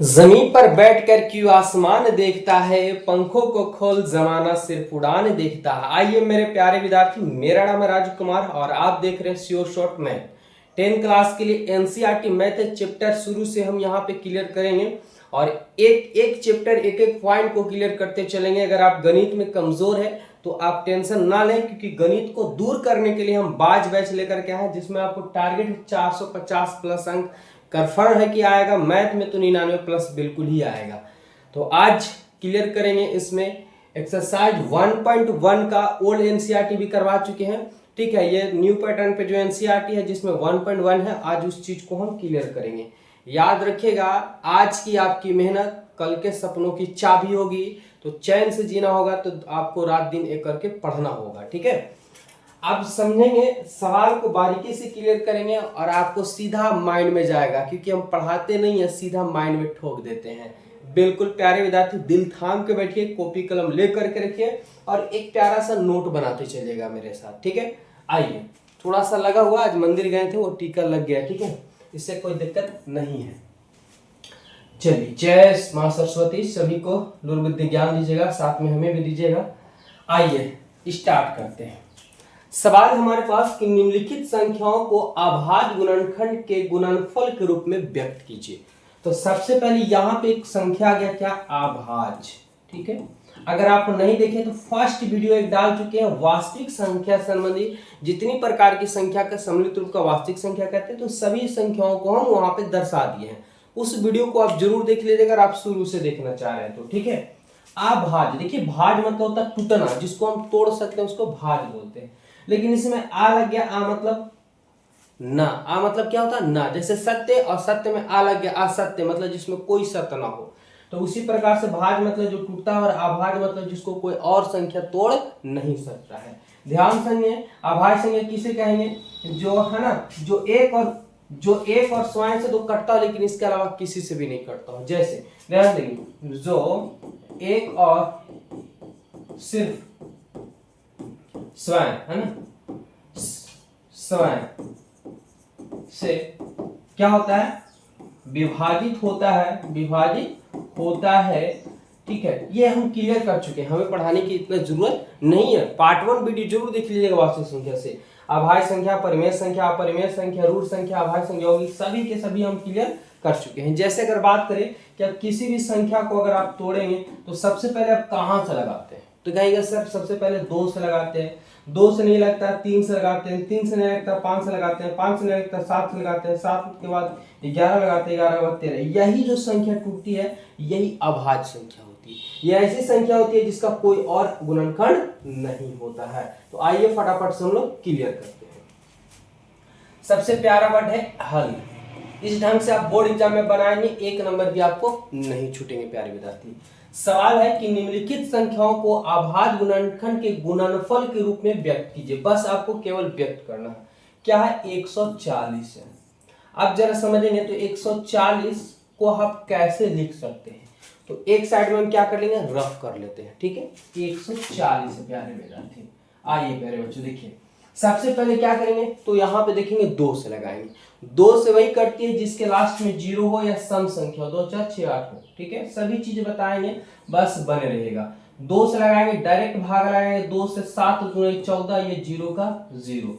जमीन पर बैठकर क्यों आसमान देखता है, पंखों को खोल जमाना सिर्फ उड़ान देखता है। आइए मेरे प्यारे विद्यार्थी, मेरा नाम है राज कुमार और आप देख रहे हैं श्योर शॉर्ट मैथ। 10 क्लास के लिए एनसीईआरटी मैथ चैप्टर शुरू से हम यहाँ पे क्लियर करेंगे और एक एक चैप्टर एक एक पॉइंट को क्लियर करते चलेंगे। अगर आप गणित में कमजोर है तो आप टेंशन ना लें, क्योंकि गणित को दूर करने के लिए हम बाज बैच लेकर के आए हैं, जिसमें आपको टारगेट 450 प्लस अंक कंफर्म है कि आएगा। मैथ में तो 99 प्लस बिल्कुल ही आएगा। तो आज क्लियर करेंगे। इसमें एक्सरसाइज 1.1 का ओल्ड एनसीईआरटी भी करवा चुके हैं, ठीक है। ये न्यू पैटर्न पे जो एनसीईआरटी है जिसमें 1.1 है, आज उस चीज को हम क्लियर करेंगे। याद रखिएगा, आज की आपकी मेहनत कल के सपनों की चाबी होगी। तो चैन से जीना होगा तो आपको रात दिन एक करके पढ़ना होगा, ठीक है। अब समझेंगे, सवाल को बारीकी से क्लियर करेंगे और आपको सीधा माइंड में जाएगा, क्योंकि हम पढ़ाते नहीं है, सीधा माइंड में ठोक देते हैं। बिल्कुल प्यारे विद्यार्थी, दिल थाम के बैठिए, कॉपी कलम ले करके रखिए और एक प्यारा सा नोट बनाते चलिएगा मेरे साथ, ठीक है। आइए, थोड़ा सा लगा हुआ, आज मंदिर गए थे वो टीका लग गया, ठीक है, इससे कोई दिक्कत नहीं है। चलिए, जय मां सरस्वती, सभी को दुर्बुद्धि ज्ञान दीजिएगा, साथ में हमें भी दीजिएगा। आइए स्टार्ट करते हैं। सवाल हमारे पास कि निम्नलिखित संख्याओं को अभाज्य गुणनखंड के गुणनफल के रूप में व्यक्त कीजिए। तो सबसे पहले यहाँ पे एक संख्या आ गया, क्या, अभाज्य, ठीक है। अगर आप नहीं देखे तो फर्स्ट वीडियो एक डाल चुके हैं, वास्तविक संख्या संबंधी जितनी प्रकार की संख्या का सम्मिलित रूप का वास्तविक संख्या कहते हैं, तो सभी संख्याओं को हम वहां पे दर्शा दिए हैं। उस वीडियो को आप जरूर देख लीजिएगा अगर आप शुरू से देखना चाह रहे हैं तो, ठीक है। अभाज्य, देखिए भाज्य मतलब होता है टूटना, जिसको हम तोड़ सकते हैं उसको भाज्य बोलते हैं। लेकिन इसमें आ लग गया, आ मतलब ना, आ मतलब क्या होता है ना, जैसे सत्य और सत्य में आ लग गया, असत्य मतलब जिसमें कोई सत्य ना हो। तो उसी प्रकार से भाज्य मतलब जो टूटता है और अभाज्य मतलब जिसको कोई और संख्या तोड़ नहीं सकता है। ध्यान संज्ञा, अभाज्य संज्ञा किसे कहेंगे, जो है ना, जो एक और स्वयं से तो कटता हो लेकिन इसके अलावा किसी से भी नहीं कटता हो। जैसे ध्यान देंगे, जो एक और सिर्फ स्वयं, है ना, स्वयं से क्या होता है, विभाजित होता है, ठीक है। ये हम क्लियर कर चुके हैं, हमें पढ़ाने की इतना जरूरत नहीं है। पार्ट 1 वीडियो जरूर देख लीजिएगा। वास्तविक संख्या से अभाज्य संख्या, परिमेय संख्या, अपरिमेय संख्या, रूट संख्या, अभाज्य संख्या होगी, सभी के सभी हम क्लियर कर चुके हैं। जैसे अगर बात करें कि अब किसी भी संख्या को अगर आप तोड़ेंगे तो सबसे पहले आप कहां से लगाते हैं, तो कहेंगे सर सबसे पहले 2 से लगाते हैं, 2 से नहीं लगता 3 से लगाते हैं, 3 से नहीं लगता 5 से लगाते हैं, 5 से नहीं लगता 7 से लगाते हैं, 7 के बाद 11 लगाते हैं, 11 के बाद 13। यही जो संख्या टूटती है यही अभाज्य संख्या होती है। यह ऐसी संख्या होती है जिसका कोई और गुणनखंड नहीं होता है। तो आइए फटाफट से हम लोग क्लियर करते हैं। सबसे प्यारा वर्ड है हल। इस ढंग से आप बोर्ड एग्जाम में बनाएंगे, 1 नंबर भी आपको नहीं छूटेंगे प्यारे विद्यार्थी। सवाल है कि निम्नलिखित संख्याओं को अभाज्य गुणनखंड के गुणनफल के रूप में व्यक्त कीजिए। बस आपको केवल व्यक्त करना है। क्या है, 140 है। अब जरा समझेंगे तो 140 को आप कैसे लिख सकते हैं, तो एक साइड में हम क्या कर लेंगे, रफ कर लेते हैं, ठीक है। 140 है प्यारे विद्यार्थी। आइए प्यारे बच्चों देखिए, सबसे पहले क्या करेंगे, तो यहाँ पे देखेंगे 2 से लगाएंगे। 2 से वही कटती है जिसके लास्ट में 0 हो या सम संख्या हो, 2 4 6 8 हो, ठीक है। सभी चीजें बताएंगे, बस बने रहेगा। 2 से लगाएंगे, डायरेक्ट भाग लगाएंगे, 2 से 7 गुणे 14, ये 0 का 0,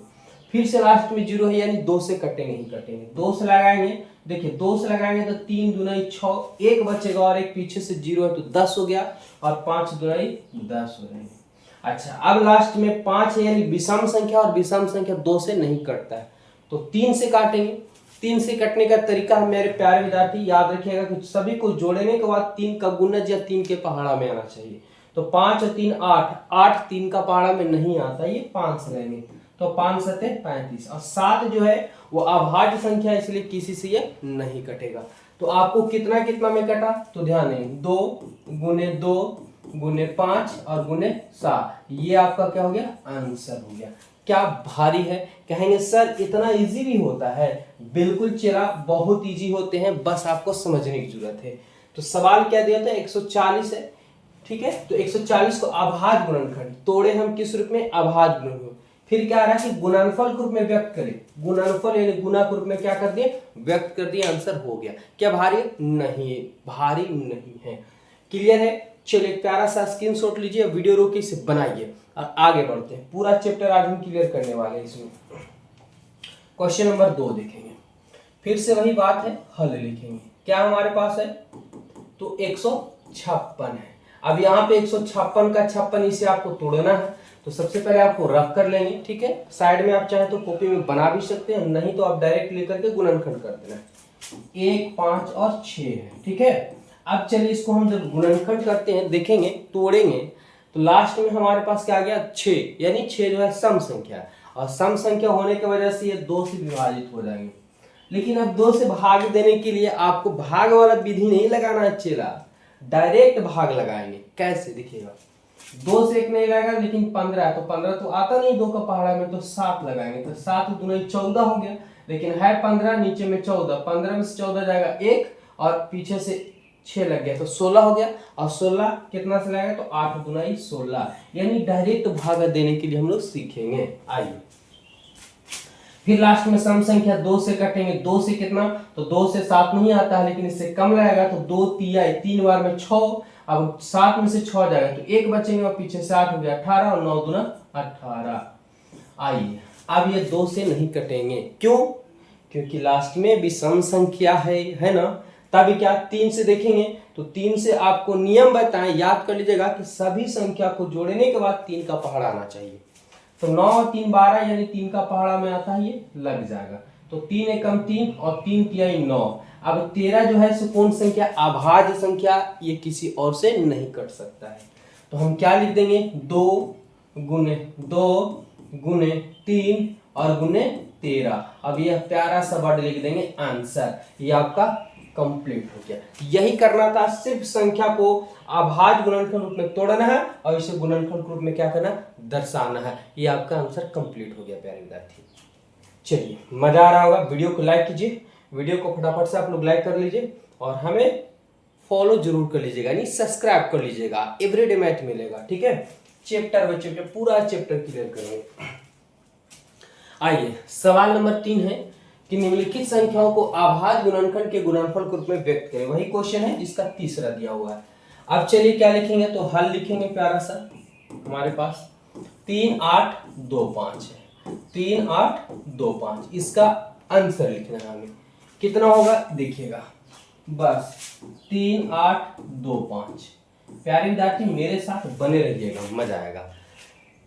फिर से लास्ट में 0 है यानी 2 से कटेंगे ही कटेंगे। 2 से लगाएंगे, देखिए 2 से लगाएंगे तो 3 दूनी 6, एक बचेगा और एक पीछे से 0 है तो 10 हो गया, और 5 दूनी 10 हो जाएंगे। अच्छा, अब लास्ट में 5 है यानी विषम संख्या, और विषम संख्या 2 से नहीं कटता है तो 3 से काटेंगे। 3 से कटने का तरीका है मेरे प्यारे विद्यार्थी, याद रखिएगा कि सभी को जोड़ने के बाद 3 का गुणज या 3 के पहाड़ा में आना चाहिए। तो 5 और 3 8, 8 3 का पहाड़ा में नहीं आता, ये 5 से लेंगे तो 5 7 35, और 7 जो है वो अभाज्य संख्या इसलिए किसी से ये नहीं कटेगा। तो आपको कितना कितना में कटा, तो ध्यान देंगे 2 गुने 2 गुने 5 और गुने 7, ये आपका क्या हो गया, आंसर हो गया। क्या भारी है, कहेंगे सर इतना इजी भी होता है, बिल्कुल चेला, बहुत इजी होते हैं, बस आपको समझने की जरूरत है। तो सवाल क्या दिया था, 140 है, ठीक है। तो 140 को अभाज्य गुणनखंड तोड़े हम किस रूप में, अभाज्य गुणनखंड, फिर क्या आ रहा है कि गुणनफल के रूप में व्यक्त करें, गुणनफल यानी गुना के रूप में क्या कर दिए, व्यक्त कर दिए, आंसर हो गया। क्या भारी नहीं, भारी नहीं है। क्लियर है। चलिए एक प्यारा सा स्क्रीनशॉट लीजिए, वीडियो रोके इसे बनाइए और आगे बढ़ते हैं। पूरा चैप्टर आज हम क्लियर करने वाले हैं। इसमें क्वेश्चन नंबर 2 देखेंगे, फिर से वही बात है, हल लिखेंगे। क्या हमारे पास है, तो 156 है। अब यहाँ पे 156 का 56 इसे आपको तोड़ना है, तो सबसे पहले आपको रफ कर लेंगे, ठीक है। साइड में आप चाहे तो कॉपी में बना भी सकते हैं, नहीं तो आप डायरेक्ट लेकर के गुणनखंड कर देना। 1, 5 और 6 है, ठीक है। अब चलिए इसको हम जब गुणनखंड करते हैं, देखेंगे, तोड़ेंगे, तो लास्ट में हमारे पास क्या आ गया, 6, यानी 6 जो है सम संख्या है, और सम संख्या होने की वजह से ये 2 से विभाजित हो जाएंगे। लेकिन अब 2 से भाग देने के लिए आपको भाग वाला विधि नहीं लगाना है चेला, डायरेक्ट भाग लगाएंगे। कैसे दिखेगा, 2 से 1 नहीं लगाएगा, लेकिन 15 है तो 15 तो आता नहीं 2 का पहाड़ा में, तो 7 लगाएंगे, तो 7 दूनी 14 हो गया। लेकिन है 15, नीचे में 14, 15 में से 14 जाएगा 1 और पीछे से 6 लग गया तो 16 हो गया। और 16 कितना से लगाएगा, तो 8 दूनी 16, यानी डायरेक्ट भाग देने के लिए हम लोग सीखेंगे। आइए फिर लास्ट में सम संख्या 2 से कटेंगे। 2 से कितना, तो 2 से 7 नहीं आता है, लेकिन इससे कम लगेगा, तो 2 तिया 3 बार में 6। अब 7 में से 6 जाएगा तो 1 बचेंगे और पीछे से 8 हो गया 18 और 9 दूना 18। आइए अब ये 2 से नहीं कटेंगे, क्यों, क्योंकि लास्ट में भी सम संख्या है ना। तभी क्या 3 से देखेंगे, तो 3 से आपको नियम बताएं, याद कर लीजिएगा कि सभी संख्या को जोड़ने के बाद 3 का पहाड़ा आना चाहिए। तो 9 और 3 12, यानी 3 का पहाड़ा में आता है, ये लग जाएगा। तो 3 एकम 3 और 3 तिया 9। अब 13 जो है सो कौन संख्या, अभाज्य संख्या, ये किसी और से नहीं कट सकता है। तो हम क्या लिख देंगे, 2 गुने 3 और गुने 13। अब यह प्यारा सा वर्ड लिख देंगे आंसर, ये आपका कंप्लीट हो गया। यही करना था, सिर्फ संख्या को अभाज्य गुणनखंड रूप में तोड़ना है और इसे गुणनखंड रूप में क्या करना, दर्शाना है। ये आपका आंसर कंप्लीट हो गया प्यारे विद्यार्थी। चलिए मजा आ रहा होगा, वीडियो को लाइक कीजिए, वीडियो को फटाफट से आप लोग लाइक कर लीजिए और हमें फॉलो जरूर कर लीजिएगा, यानी सब्सक्राइब कर लीजिएगा, एवरीडे मैथ मिलेगा, ठीक है। चैप्टर बाय चैप्टर पूरा चैप्टर क्लियर करेंगे। आइए सवाल नंबर 3 है कि निम्नलिखित संख्याओं को अभाज्य गुणनखंड के गुणनफल के रूप में व्यक्त करें। वही क्वेश्चन है जिसका तीसरा दिया हुआ है। अब चलिए क्या लिखेंगे, तो हल लिखेंगे प्यारा सा। हमारे पास 3 8 2 5 है, 3 8 2 5, इसका आंसर लिखना है हमें। कितना होगा देखिएगा, बस 3 8 2 5। प्यारे विद्यार्थी मेरे साथ बने रहिएगा, मजा आएगा।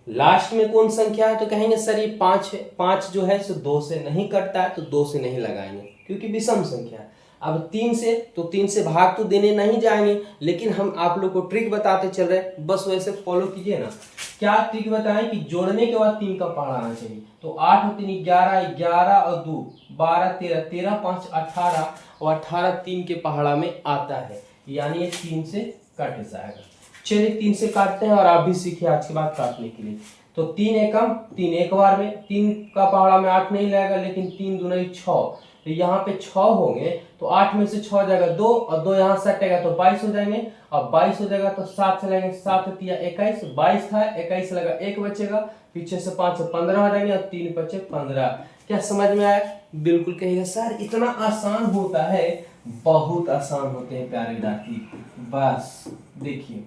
लास्ट में कौन संख्या है, तो कहेंगे सर ये 5 है। 5 जो है सो 2 से नहीं कटता है, तो 2 से नहीं लगाएंगे क्योंकि विषम संख्या है। अब 3 से, तो 3 से भाग तो देने नहीं जाएंगे, लेकिन हम आप लोग को ट्रिक बताते चल रहे हैं, बस वैसे फॉलो कीजिए ना। क्या ट्रिक बताएं कि जोड़ने के बाद 3 का पहाड़ा आना चाहिए। तो 8 और 3 11, 11 और 2 12, 13, 13 5 18 और 18 3 के पहाड़ा में आता है, यानी ये 3 से कट जाएगा। चलिए 3 से काटते हैं और आप भी सीखिए आज के बाद काटने के लिए। तो 3 एकम 3, एक बार में 3 का पहाड़ा में 8 नहीं लगेगा, लेकिन 3 दूनी 6, तो यहाँ पे 6 होंगे, तो 8 में से 6 जाएगा 2 और 2 यहाँ से हटेगा तो 22 हो जाएंगे, और 22 हो जाएगा तो 7 से लगेंगे, 7 तिया 21, 22 था 21 लगा 1 बचेगा, पीछे से 5 से 15 हो जाएंगे और 3 बचे 15। क्या समझ में आया, बिल्कुल कहिएगा सर इतना आसान होता है, बहुत आसान होते हैं प्यारे विद्यार्थी। बस देखिए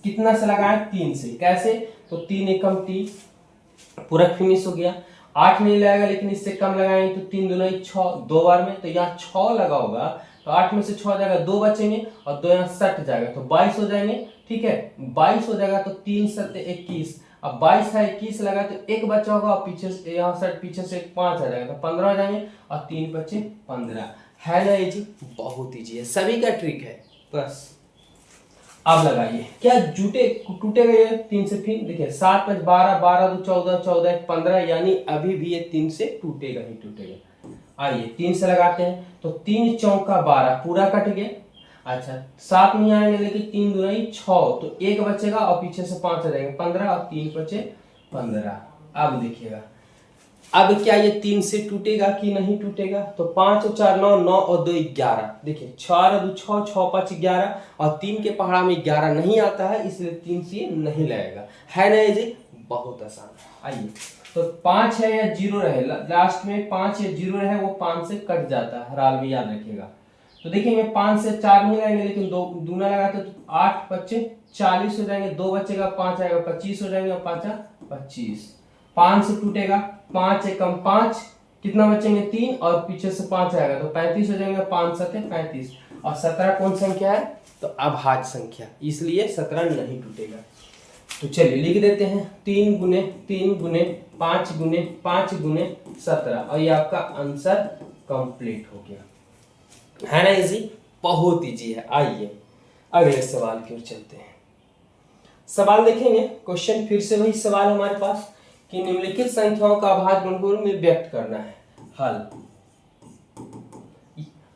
कितना से लगाए, 3 से, कैसे, तो 3 एकम 3 पूरा फिनिश हो गया। 8 नहीं लगाएगा, लेकिन इससे कम लगाएंगे तो 3 दूनी 6, 2 बार में, तो यहाँ 6 लगा होगा, तो 8 में से 6 जाएगा 2 बचेंगे और 2 यहाँ 7 जाएगा तो 22 हो जाएंगे, ठीक है। 22 हो जाएगा तो 3 7 21, अब 22 था 21 लगा तो 1 बचा होगा और पीछे से यहाँ से पीछे से 5 आ जाएगा तो 15 हो जाएंगे और 3 बचे 15। है ना इजी, बहुत इजी है, सभी का ट्रिक है। बस अब लगाइए, क्या टूटेगा ये 3 से, फिर देखिए 7 5 12, 12 2 14, 14 1 15, यानी अभी भी ये 3 से टूटेगा ही टूटेगा। आइए 3 से लगाते हैं, तो 3 चौका 12 पूरा कट गया। अच्छा 7 नहीं आएंगे, लेकिन 3 दूनी 6, तो 1 बचेगा और पीछे से 5 आ जाएंगे 15 और 3 बचे 15। अब देखिएगा अब क्या ये 3 से टूटेगा कि नहीं टूटेगा, तो 5 और 4 9, 9 और 2 11, देखिए 6 और 2 6, 6 5 11 और 3 के पहाड़ा में 11 नहीं आता है, इसलिए 3 से नहीं लगेगा। है ना ये जी, बहुत आसान। आइए तो 5 है या 0 रहे, लास्ट में 5 या 0 रहे वो 5 से कट जाता है, हर हाल में याद रखिएगा। तो देखिए 5 से 4 नहीं आएंगे, लेकिन दो दूना लगाते तो 8 बच्चे 40 हो जाएंगे, 2 बचेगा 5 आएगा 25 हो जाएंगे, और 5 25। 5 से टूटेगा, 5 एकम 5, कितना बचेंगे 3, और पीछे से 5 आएगा तो 35 हो जाएंगे, 5 7 35, और 17 कौन संख्या है, तो अभाज्य संख्या, इसलिए 17 नहीं टूटेगा। तो चलिए लिख देते हैं 3 गुने 3 गुने 5 गुने 5 गुने 17, और ये आपका आंसर कंप्लीट हो गया, है ना इजी, बहुत इजी है। आइए अगले सवाल की ओर चलते हैं। सवाल देखेंगे, क्वेश्चन फिर से वही सवाल हमारे पास कि निम्नलिखित संख्याओं का अभाज्य गुणनफल में व्यक्त करना है। हल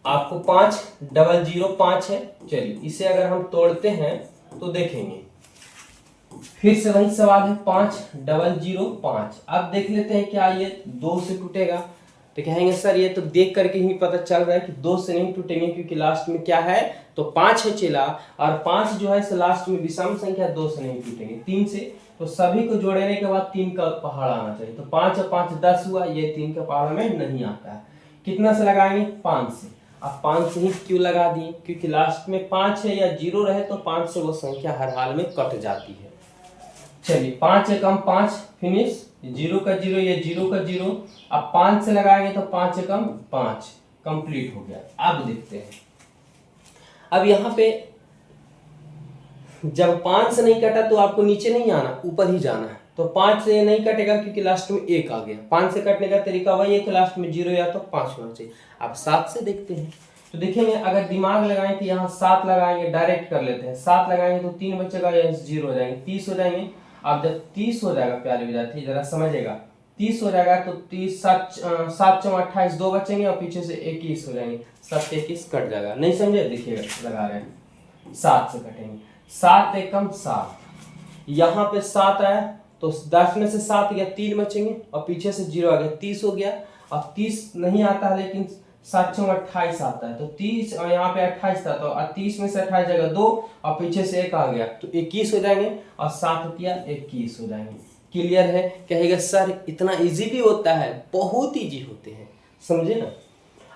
आपको 5 0 5 है, चलिए इसे अगर हम तोड़ते हैं तो देखेंगे फिर से वही सवाल है 5 0 5। अब देख लेते हैं क्या ये 2 से टूटेगा, तो कहेंगे सर ये तो देख करके ही पता चल रहा है कि 2 से नहीं टूटेंगे, क्योंकि लास्ट में क्या है, तो 5 है चला, और 5 जो है इस लास्ट में विषम संख्या, 2 से नहीं टूटेंगे, 3 से, तो सभी को जोड़ने के बाद 3 का पहाड़ आना चाहिए, तो 5 और 5 10 हुआ, ये 3 का पहाड़ में नहीं आता है। कितना से लगाएंगे, 5 से। अब 5 से ही क्यों लगा दिए, क्योंकि लास्ट में 5 है या 0 रहे तो 5 से वो संख्या हर हाल में कट जाती है। चलिए 5 एकम 5 फिनिश, 0 का 0, ये 0 का 0, अब 5 से लगाएंगे तो 5 एकम 5 कंप्लीट हो गया। अब देखते हैं, अब यहाँ पे जब 5 से नहीं कटा तो आपको नीचे नहीं आना, ऊपर ही जाना है, तो 5 से नहीं कटेगा क्योंकि लास्ट में 1 आ गया। 5 से कटने का तरीका वही है कि लास्ट में 0 या तो 5 होना चाहिए। अब 7 से देखते हैं, तो देखेंगे अगर दिमाग लगाएं तो यहाँ 7 लगाएंगे, डायरेक्ट कर लेते हैं, 7 लगाएंगे तो 3 बचेगा, या 0 हो जाएंगे, 30 हो जाएंगे। अब जब 30 हो जाएगा, प्यारे विद्यार्थी जरा समझेगा, 30 हो जाएगा तो 30 7 7 28, 2 बचेंगे, और पीछे से 21 हो जाएंगे, 7 21 कट जाएगा। नहीं समझे, देखिएगा लगा रहे हैं, 7 से कटेंगे, 7 एकम 7, यहाँ पे 7 आया तो 10 में से 7 गया, 3 बचेंगे, और पीछे से 0 आ गया, 30 हो गया। अब 30 नहीं आता है, लेकिन 7 28 आता है, तो 30 और यहाँ पे 28 था, तो 30 में से 28 जाएगा 2, और पीछे से 1 आ गया तो 21 हो जाएंगे, और 7 21 हो जाएंगे। क्लियर है, कहेगा सर इतना इजी भी होता है, बहुत इजी होते हैं, समझे ना।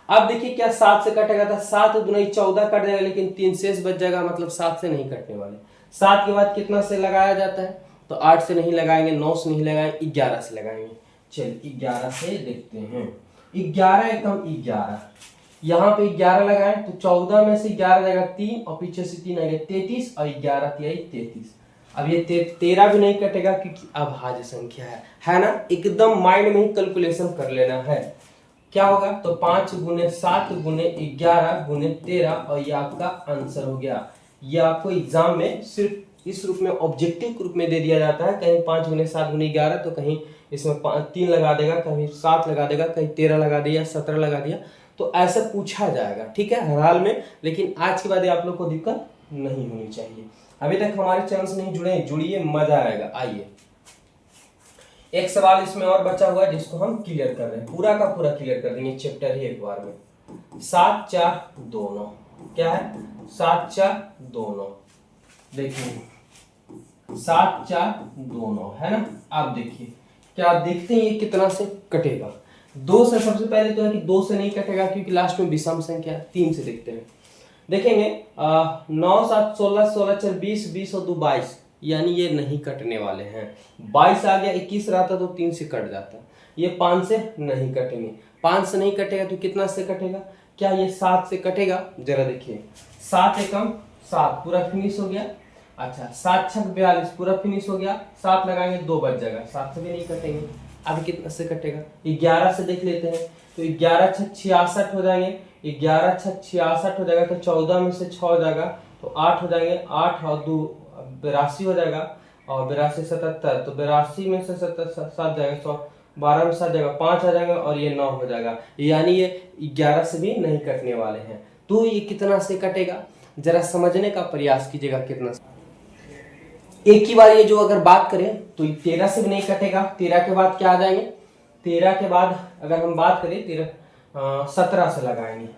अब देखिए क्या 7 से कटेगा था, 7 दूना 14 कट जाएगा, लेकिन 3 शेष बच जाएगा, मतलब 7 से नहीं कटने वाले। 7 के बाद कितना से लगाया जाता है, तो 8 से नहीं लगाएंगे, 9 से नहीं लगाएंगे, 11 से लगाएंगे। चलिए 11 से देखते हैं, 11 एकम 11, यहाँ पे 11 लगाएं तो 14 में से 11 जाएगा 3, और पीछे से 3 आएगा 33, और 11 33। अब ये 13 भी नहीं कटेगा क्योंकि अभाज्य संख्या है ना, एकदम माइंड में ही कैलकुलेशन कर लेना है। क्या होगा, तो 5 गुने 7 गुने 11 गुने 13, और ये आपका आंसर हो गया। ये आपको एग्जाम में सिर्फ इस रूप में ऑब्जेक्टिव रूप में दे दिया जाता है, कहीं 5 गुने 7 गुने 11, तो कहीं इसमें 3 लगा देगा, कहीं 7 लगा देगा, कहीं 13 लगा दिया, 17 लगा दिया, तो ऐसा पूछा जाएगा, ठीक है, हर हाल में। लेकिन आज के बाद आप लोग को दिक्कत नहीं होनी चाहिए। अभी तक हमारे चैनल से नहीं जुड़े, जुड़िए, मजा आएगा। आइए एक सवाल इसमें और बचा हुआ है जिसको हम क्लियर कर रहे हैं, पूरा का पूरा क्लियर कर देंगे चैप्टर ही एक बार में। 7 4 2 9, क्या है, 7 4 2 9, देखिए 7 4 2 9 है ना। आप देखिए क्या आप देखते हैं ये कितना से कटेगा, 2 से सबसे पहले तो है कि 2 से नहीं कटेगा क्योंकि लास्ट में विषम संख्या है। 3 से देखते हैं, देखेंगे 9 7 16 16 4 20 20 और 2 22, यानी ये नहीं कटने वाले हैं। 22 आ गया, 21 रहता तो 3 से कट जाता, ये 5 से नहीं कटेंगे। 5 से नहीं कटेगा तो कितना से कटेगा, क्या ये 7 से कटेगा, जरा देखिए, 7 एकम 7 पूरा फिनिश हो गया। अच्छा 7 6 42 पूरा फिनिश हो गया, 7 लगाएंगे 2 बच जाएगा, 7 से भी नहीं कटेंगे। अब कितना से कटेगा, 11 से देख लेते हैं, तो 11 6 66 हो जाएंगे, 11 6 66 हो जाएगा, तो 14 में से 6 हो जाएगा तो 8 हो जाएंगे, 8 और 2 82 हो जाएगा, और 82 77, तो 82 में से 7 जाएगा, 12 में 7 जाएगा, 5 आ जाएगा, और ये 9 हो जाएगा, यानी ये 11 से भी नहीं कटने वाले हैं। तो ये कितना से कटेगा, जरा समझने का प्रयास कीजिएगा कितना। एक ही बार ये जो अगर बात करें तो 13 से भी नहीं कटेगा। 13 के बाद क्या आ जाएंगे, 13 के बाद अगर हम बात करें 17 से लगाएंगे,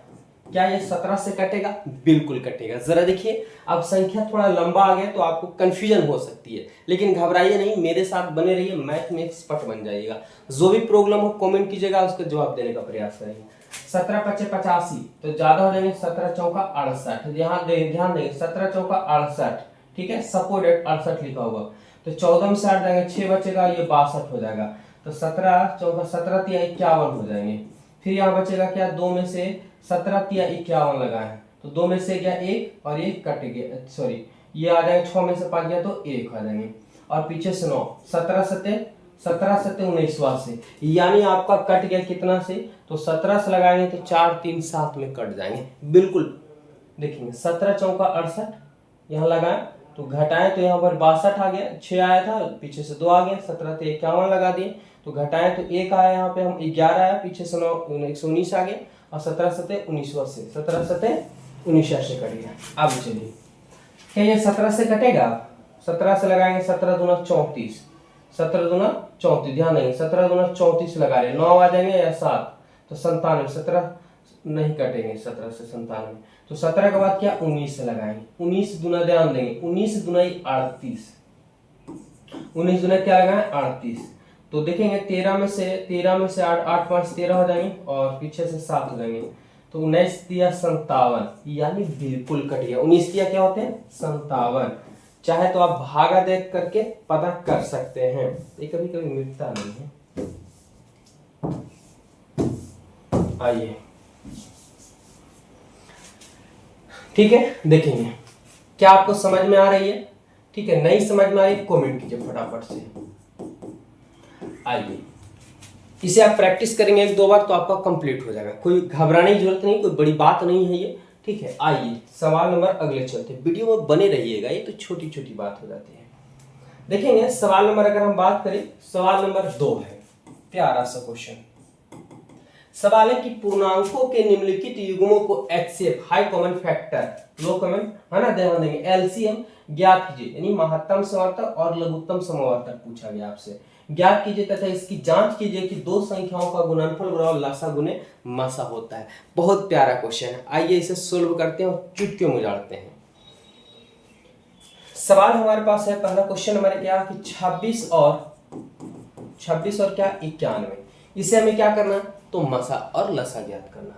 क्या ये 17 से कटेगा? बिल्कुल कटेगा। जरा देखिए, अब संख्या थोड़ा लंबा आ गया तो आपको कंफ्यूजन हो सकती है, लेकिन घबराइए नहीं, मेरे साथ बने रहिए, मैथ में एक्सपर्ट बन जाइएगा। जो भी प्रॉब्लम हो कमेंट कीजिएगा, उसका जवाब देने का प्रयास करेंगे। 17 पचे 85, तो ज्यादा हो जाएंगे 17 चौका 68। यहाँ ध्यान देंगे 17 चौका 68, ठीक है, सपोर्टेड 68 लिखा हुआ। तो 14 में से 8 जाएंगे, 6 बचेगा, ये 62 हो जाएगा। तो 17 चौका 17 तिया 51 हो जाएंगे। फिर यहाँ बचेगा क्या, 2 में से 17 तिया 51 लगा है, तो 2 में से क्या 1 और 1 कट गया, सॉरी ये आ जाएगा, 6 में से 5 गया तो 1 आ जाएंगे, और पीछे से 9, 17 सत्ते 19वां से, यानी आपका कट गया कितना से, तो 17 से लगाएंगे तो 4 3 7 में कट जाएंगे। बिल्कुल देखेंगे 17 चौका 68, यहाँ लगाए तो घटाएं तो यहाँ पर 62 आ गया, 6 आया था, पीछे से 2 आ गया, 17 तो 51 लगा दिए, तो घटाएं तो 1 आया, यहाँ पे हम 11 आया, पीछे से 9 119 आ गया, और 17 सत्ते 19वां से, 17 सत्ते 19 से कट गया। अब चलिए, क्या ये 17 से कटेगा? 17 से लगाएंगे, 17 दूना 34, 17 दूना 34, ध्यान देंगे 17 दूना 34 लगा रहे, 9 आ जाएंगे या 7, तो 97, 17 नहीं कटेंगे 17 से 97, तो 17 के बाद क्या 19 से लगाएंगे, 19 दूना ध्यान देंगे, 19 दूनाई 38, 19 दूना क्या लगाए 38, तो देखेंगे 13 में से 8 8 5 13 हो जाएंगे, और पीछे से 7 हो जाएंगे, तो 19 दिया 57, यानी बिल्कुल कट गया। 19 दिया क्या होते हैं 57। चाहे तो आप भागा देख करके पता कर सकते हैं, ये कभी कभी मिटता नहीं है। आइए, ठीक है, देखेंगे क्या आपको समझ में आ रही है? ठीक है, नहीं समझ में आ रही कमेंट कीजिए फटाफट से। आइए, इसे आप प्रैक्टिस करेंगे 1 2 बार तो आपका कंप्लीट हो जाएगा, कोई घबराने की जरूरत नहीं, कोई बड़ी बात नहीं है ये, ठीक है। आइए सवाल नंबर अगले चलते हैं, वीडियो में बने रहिएगा, ये तो छोटी छोटी बात हो जाती है। देखेंगे सवाल नंबर, अगर हम बात करें, सवाल नंबर 2 है, प्यारा सा क्वेश्चन। सवाल है कि पूर्णांकों के निम्नलिखित युग्मों को HCF हाई कॉमन फैक्टर लो कॉमन है ना, ध्यान देंगे LCM ज्ञात कीजिए, यानी महत्तम समवर्तक और लघुत्तम समवर्तक पूछा गया आपसे, ज्ञात कीजिए तथा इसकी जांच कीजिए कि दो संख्याओं का गुणनफल बराबर लसा गुने मसा होता है। बहुत प्यारा क्वेश्चन है, आइए इसे सोल्व करते हैं और चुटकियों में उजाड़ते हैं। सवाल हमारे पास है, पहला क्वेश्चन हमारे क्या कि 26 और क्या 91, इसे हमें क्या करना है, तो मसा और लसा ज्ञात करना है।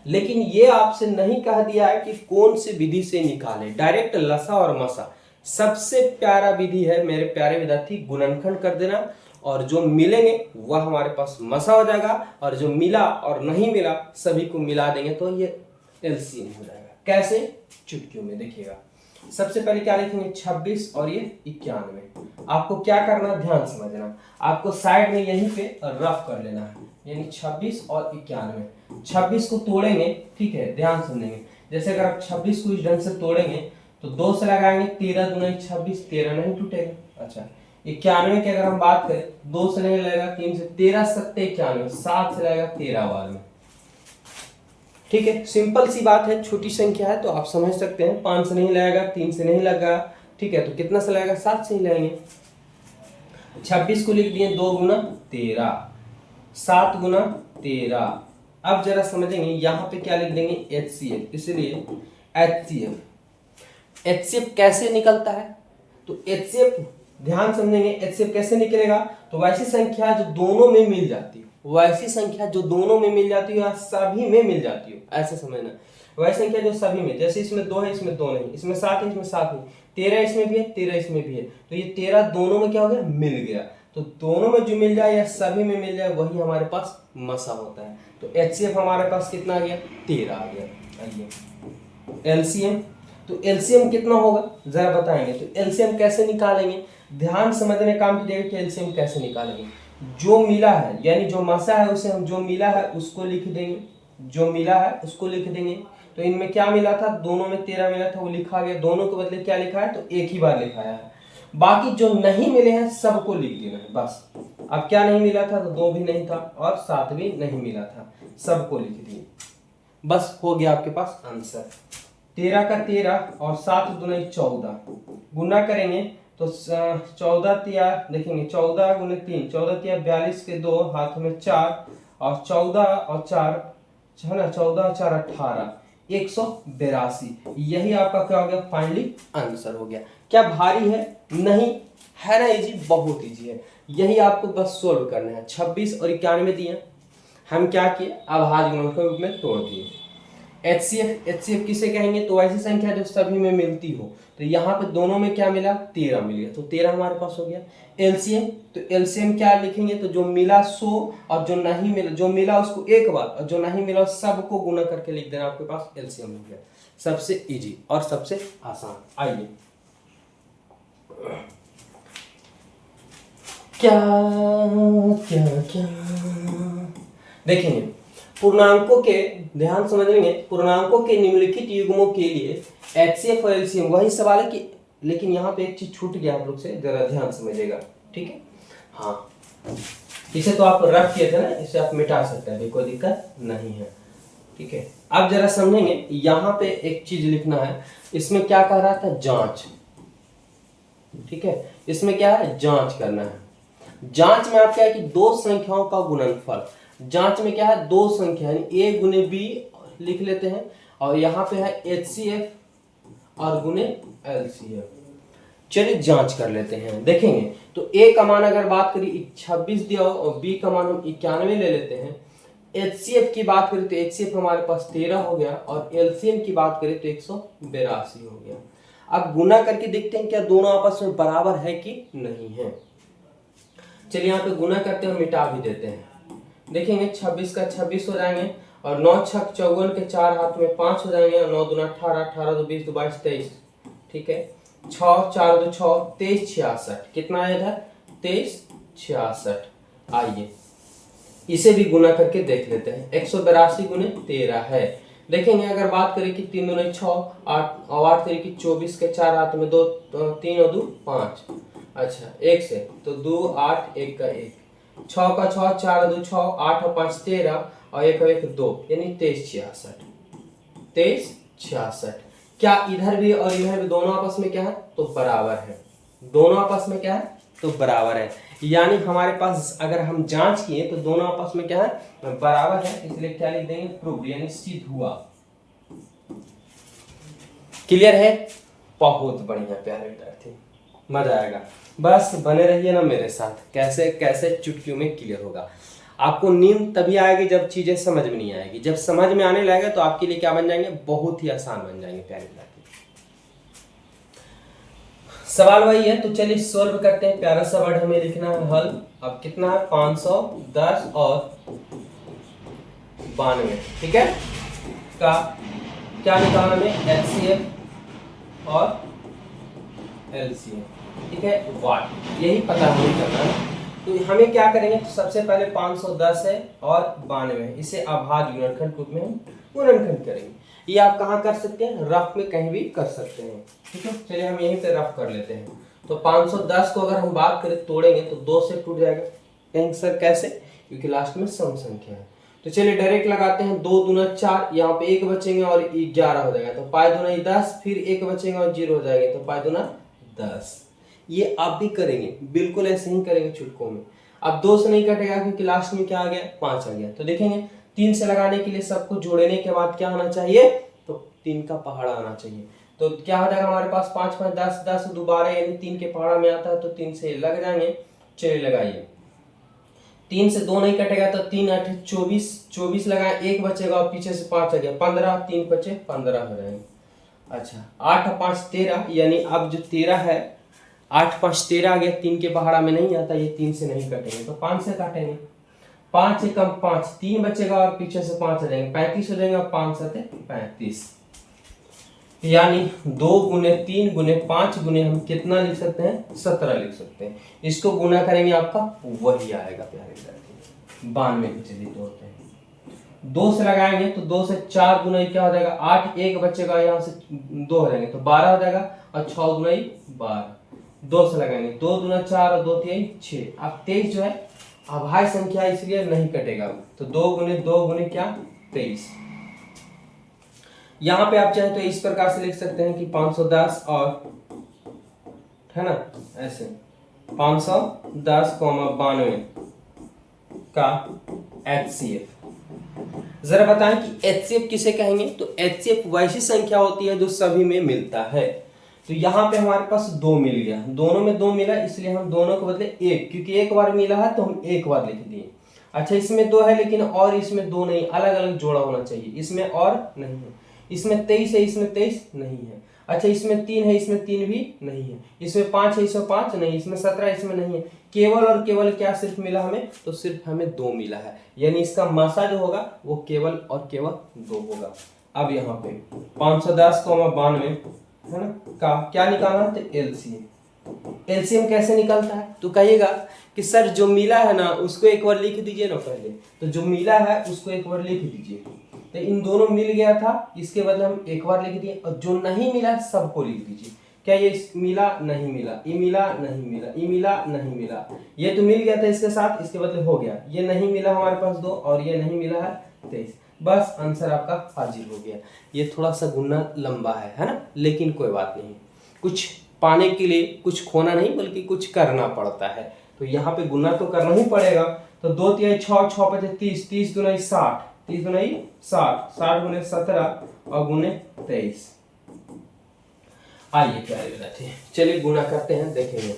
लेकिन ये आपसे नहीं कह दिया है कि कौन सी विधि से निकाले, डायरेक्ट लसा और मसा। सबसे प्यारा विधि है मेरे प्यारे विद्यार्थी, गुणनखंड कर देना, और जो मिलेंगे वह हमारे पास मसा हो जाएगा, और जो मिला और नहीं मिला सभी को मिला देंगे तो ये एलसीएम हो जाएगा। कैसे? चुटकियों में देखिएगा। सबसे पहले क्या लिखेंगे, 26 और ये 91। आपको क्या करना, ध्यान समझना, आपको साइड में यहीं पे रफ कर लेना है, यानी 26 और 91। 26 को तोड़ेंगे, ठीक है, ध्यान समझेंगे, जैसे अगर आप 26 को इस ढंग से तोड़ेंगे तो 2 से लगाएंगे, 13 दूना 26, 13 नहीं टूटेगा। अच्छा, 91 की अगर हम बात करें, 2 से नहीं लगेगा, 3 से, 13 सत्ते 91, 7 से लगेगा 13 बार में, ठीक है। सिंपल सी बात है, छोटी संख्या है तो आप समझ सकते हैं, 5 से नहीं लगेगा, 3 से नहीं लगा, ठीक है, तो कितना से लगेगा, 7 से ही लगेंगे। 26 को लिख दिए 2 गुना 13, 7 गुना 13। अब जरा समझेंगे, यहाँ पे क्या लिख देंगे, HCF, इसलिए HCF कैसे निकलता है, तो HCF ध्यान समझेंगे, HCF कैसे निकलेगा, तो वैसी संख्या जो दोनों में मिल जाती हो, वैसी संख्या जो दोनों में मिल जाती हो या सभी में मिल जाती हो, ऐसे समझना। वैसी संख्या जो सभी में, जैसे इसमें 2 है, इसमें 2 नहीं, इसमें 7 है, इसमें 7 नहीं, 13 इसमें भी है, 13 इसमें भी है, तो ये 13 दोनों में क्या हो गया, मिल गया। तो दोनों में जो मिल जाए या सभी में मिल जाए वही हमारे पास मसा होता है। तो HCF हमारे पास कितना आ गया, 13 आ गया। आइए LCM, तो LCM कितना होगा जरा बताएंगे। तो LCM कैसे निकालेंगे, ध्यान समझने काम कीजिएगा कि LCM कैसे निकालेंगे। जो मिला है, यानी जो मसा है उसे हम, जो मिला है उसको लिख देंगे, जो मिला है उसको लिख देंगे। तो इनमें क्या मिला था, दोनों में 13 मिला था, वो लिखा गया, दोनों के बदले क्या लिखा है, तो एक ही बार लिखाया है। बाकी जो नहीं मिले हैं सबको लिख देना है बस। अब क्या नहीं मिला था, तो 2 भी नहीं था और 7 भी नहीं मिला था, सबको लिख दिए, बस हो गया आपके पास आंसर। 13 का 13 और 7 दूनी 14, गुना करेंगे तो 14 तिया, देखेंगे 14 गुने 3, 14 तिया 42 के 2, हाथ में 4, और 14 और 4 है ना, 14 और 4 18, 182। यही आपका क्या हो गया, फाइनली आंसर हो गया। क्या भारी है? नहीं है ना, इजी, बहुत इजी है। यही आपको बस सोल्व करना है। 26 और 91 दिए, हम क्या किए, अभाज्य गुणनखंड के रूप में तोड़ दिए। HCF किसे कहेंगे, तो ऐसी संख्या जो सभी में मिलती हो। तो यहाँ पे दोनों में क्या मिला, 13 मिल गया, तो 13 हमारे पास हो गया। LCM, तो LCM क्या लिखेंगे, तो जो मिला 100 और जो नहीं मिला, जो मिला उसको एक बार और जो नहीं मिला सबको गुना करके लिख देना, आपके पास LCM हो गया। सबसे इजी और सबसे आसान। आइए क्या क्या क्या देखेंगे, पूर्णांकों के, ध्यान समझेंगे, पूर्णांकों के निम्नलिखित युग्मों के लिए HCF और LCM वही सवाल है कि, लेकिन यहाँ पे एक चीज छूट गया आप लोग से, जरा ध्यान समझिएगा, ठीक है। हाँ, इसे तो आप रख किए थे ना, इसे आप मिटा सकते हैं, कोई दिक्कत नहीं है, ठीक है। अब जरा समझेंगे, यहाँ पे एक चीज लिखना है, इसमें क्या कह रहा था, जांच, ठीक है। इसमें क्या है, जांच करना है। जांच में आप क्या है कि दो संख्याओं का गुणनफल, जांच में क्या है, दो संख्या यानी a गुने b लिख लेते हैं, और यहाँ पे है HCF और गुने LCF। चलिए जांच कर लेते हैं, देखेंगे तो a का मान अगर बात करें 26 दिया हो और b का मान हम 91 ले लेते हैं। HCF की बात करें तो HCF हमारे पास 13 हो गया और LCM की बात करें तो 182 हो गया। अब गुना करके देखते हैं क्या दोनों आपस में बराबर है कि नहीं है। चलिए यहाँ पे गुना करते हैं, मिटा भी देते हैं, देखेंगे 26 का 26 हो जाएंगे और 9 छक 54 के 4 हाथ में 5 हो जाएंगे और 9 दूना 18, 18 दो 20, 22 23, ठीक है। 6 4 दो 6 23 66, कितना है इधर, 23 66। आइए इसे भी गुना करके देख लेते हैं। 182 गुने 13 है। देखेंगे अगर बात करें कि 3 दूने 6, 8 और 8 तरीके 24 के 4 हाथ में 2, 3 और 2 5, अच्छा 1 से तो 2 8 1 का 1, 6 का 6, 4 2 6, 8 और 5 13 और 1 और 1 2, यानी 23 66, 23 66। क्या इधर भी और इधर भी दोनों आपस में क्या है, तो बराबर है, दोनों आपस में क्या है, तो बराबर है। यानी हमारे पास अगर हम जांच किए तो दोनों आपस में क्या है, बराबर है, इसलिए क्या लिख देंगे, प्रूव, यानी सिद्ध हुआ। क्लियर है, बहुत बढ़िया प्यारे विद्यार्थी, मजा आएगा। बस बने रहिए ना मेरे साथ, कैसे कैसे चुटकियों में क्लियर होगा। आपको नींद तभी आएगी जब चीजें समझ में नहीं आएगी, जब समझ में आने लगेगा तो आपके लिए क्या बन जाएंगे, बहुत ही आसान बन जाएंगे प्यारे विद्यार्थी। सवाल वही है, तो चलिए सोल्व करते हैं। प्यारा सा वर्ड हमें लिखना है हल। अब कितना है, 510 और 92, ठीक है, का क्या निकालना हमें, HCF और LCM, ठीक है, वाट, यही पता हमें करना है। तो हमें क्या करेंगे, तो सबसे पहले 510 है और 92 है, इसे अभाज्य गुणनखंड रूप में हम गुणनखंड करेंगे। ये आप कहाँ कर सकते हैं, रफ में कहीं भी कर सकते हैं, ठीक है। चलिए हम यहीं पे रफ कर लेते हैं। तो 510 को अगर हम बात करें तोड़ेंगे तो 2 से टूट जाएगा, कहेंगे सर कैसे, क्योंकि लास्ट में सम संख्या है। तो चलिए डायरेक्ट लगाते हैं, 2 दूना 4, यहाँ पे 1 बचेंगे और 11 हो जाएगा, तो पाई दूना 10, फिर 1 बचेगा और 0 हो जाएगा, तो पाई दूना 10। ये आप भी करेंगे, बिल्कुल ऐसे ही करेंगे चुटकों में। अब 2 से नहीं कटेगा क्योंकि लास्ट में क्या आ गया, 5 आ गया। तो देखेंगे 3 से लगाने के लिए सबको जोड़ने के बाद क्या होना चाहिए, तो 3 का पहाड़ा आना चाहिए। तो क्या हो जाएगा हमारे पास, 5 5 10, 10 दोबारा यानी 3 के पहाड़ा में आता है, तो 3 से लग जाएंगे। चलिए लगाइए, 3 से 2 नहीं कटेगा, तो 3 8 24, 24 लगाए, 1 बचेगा और पीछे से 5 आ गया, 15, 3 बचे 15 हो जाएंगे। अच्छा 8 और 5 13, यानी अब जो 13 है, 8 5 13 आ गया, 3 के पहाड़ा में नहीं आता, ये 3 से नहीं कटेंगे, तो 5 से काटेंगे। 5 से कम 5, 3 बचेगा और पीछे से 5 आ जाएंगे, 35 हो जाएंगे, 5 7 35, यानी 2 गुने 3 गुने 5 गुने हम कितना लिख सकते हैं, 17 लिख सकते हैं। इसको गुना करेंगे आपका वही आएगा प्यारे विद्यार्थी, 92 को चलिए तोड़ते हैं। 2 से लगाएंगे तो 2 से 4 गुना क्या हो जाएगा, 8, 1 बचेगा, यहाँ से 2 हो जाएंगे, तो 12 हो जाएगा, और 6 गुना 12, 2 से लगाएंगे, 2 दूना 4 और 2 3 6। अब 23 जो है अभाज्य संख्या इसलिए नहीं कटेगा, तो 2 गुने क्या, 23। यहाँ पे आप चाहे तो इस प्रकार से लिख सकते हैं कि 510 और, है ना, ऐसे 510, 92 का HCF, जरा बताएं कि HCF किसे कहेंगे? तो HCF वैसी संख्या होती है जो सभी में मिलता है। तो यहाँ पे हमारे पास 2 मिल गया, दोनों में 2 मिला, इसलिए हम दोनों के बदले 1, क्योंकि एक बार मिला है तो हम एक बार लिख दिए। अच्छा, इसमें 2 है लेकिन और इसमें 2 नहीं, अलग अलग जोड़ा होना चाहिए। इसमें और नहीं है, इसमें 23 है, इसमें 23 नहीं है। अच्छा, इसमें 3 है, इसमें 3 भी नहीं है। इसमें 5 है, इसमें 5 नहीं, इसमें 17, इसमें नहीं है। केवल और केवल क्या सिर्फ मिला हमें? तो सिर्फ हमें 2 मिला है, यानी इसका मासा जो होगा वो केवल और केवल 2 होगा। अब यहाँ पे 510, 92 है ना, का क्या निकालना है? तो एलसीएम। एलसीएम कैसे निकलता है? तो कहिएगा कि सर जो मिला है ना उसको एक बार लिख दीजिए ना पहले। तो जो मिला है उसको एक बार लिख दीजिए। तो इन दोनों मिल गया था, इसके बदले हम एक बार लिख दिए। और जो नहीं मिला सबको लिख दीजिए। क्या ये मिला नहीं मिला, ये मिला नहीं मिला, ये मिला नहीं मिला, ये तो मिल गया था इसके साथ, इसके बदले हो गया। ये नहीं मिला हमारे पास 2 और ये नहीं मिला है 23। बस आंसर आपका हाजिर हो गया। ये थोड़ा सा गुना लंबा है ना, लेकिन कोई बात नहीं। कुछ पाने के लिए कुछ खोना नहीं बल्कि कुछ करना पड़ता है। तो यहाँ पे गुना तो करना ही पड़ेगा। तो 2 तिहाई 6, 6 पचे 30, 30 दुनाई 60, 30 दुनाई 60, 60 गुने 17 और गुने 23। आइए प्यारे विद्यार्थी, चलिए गुना करते हैं, देखेंगे।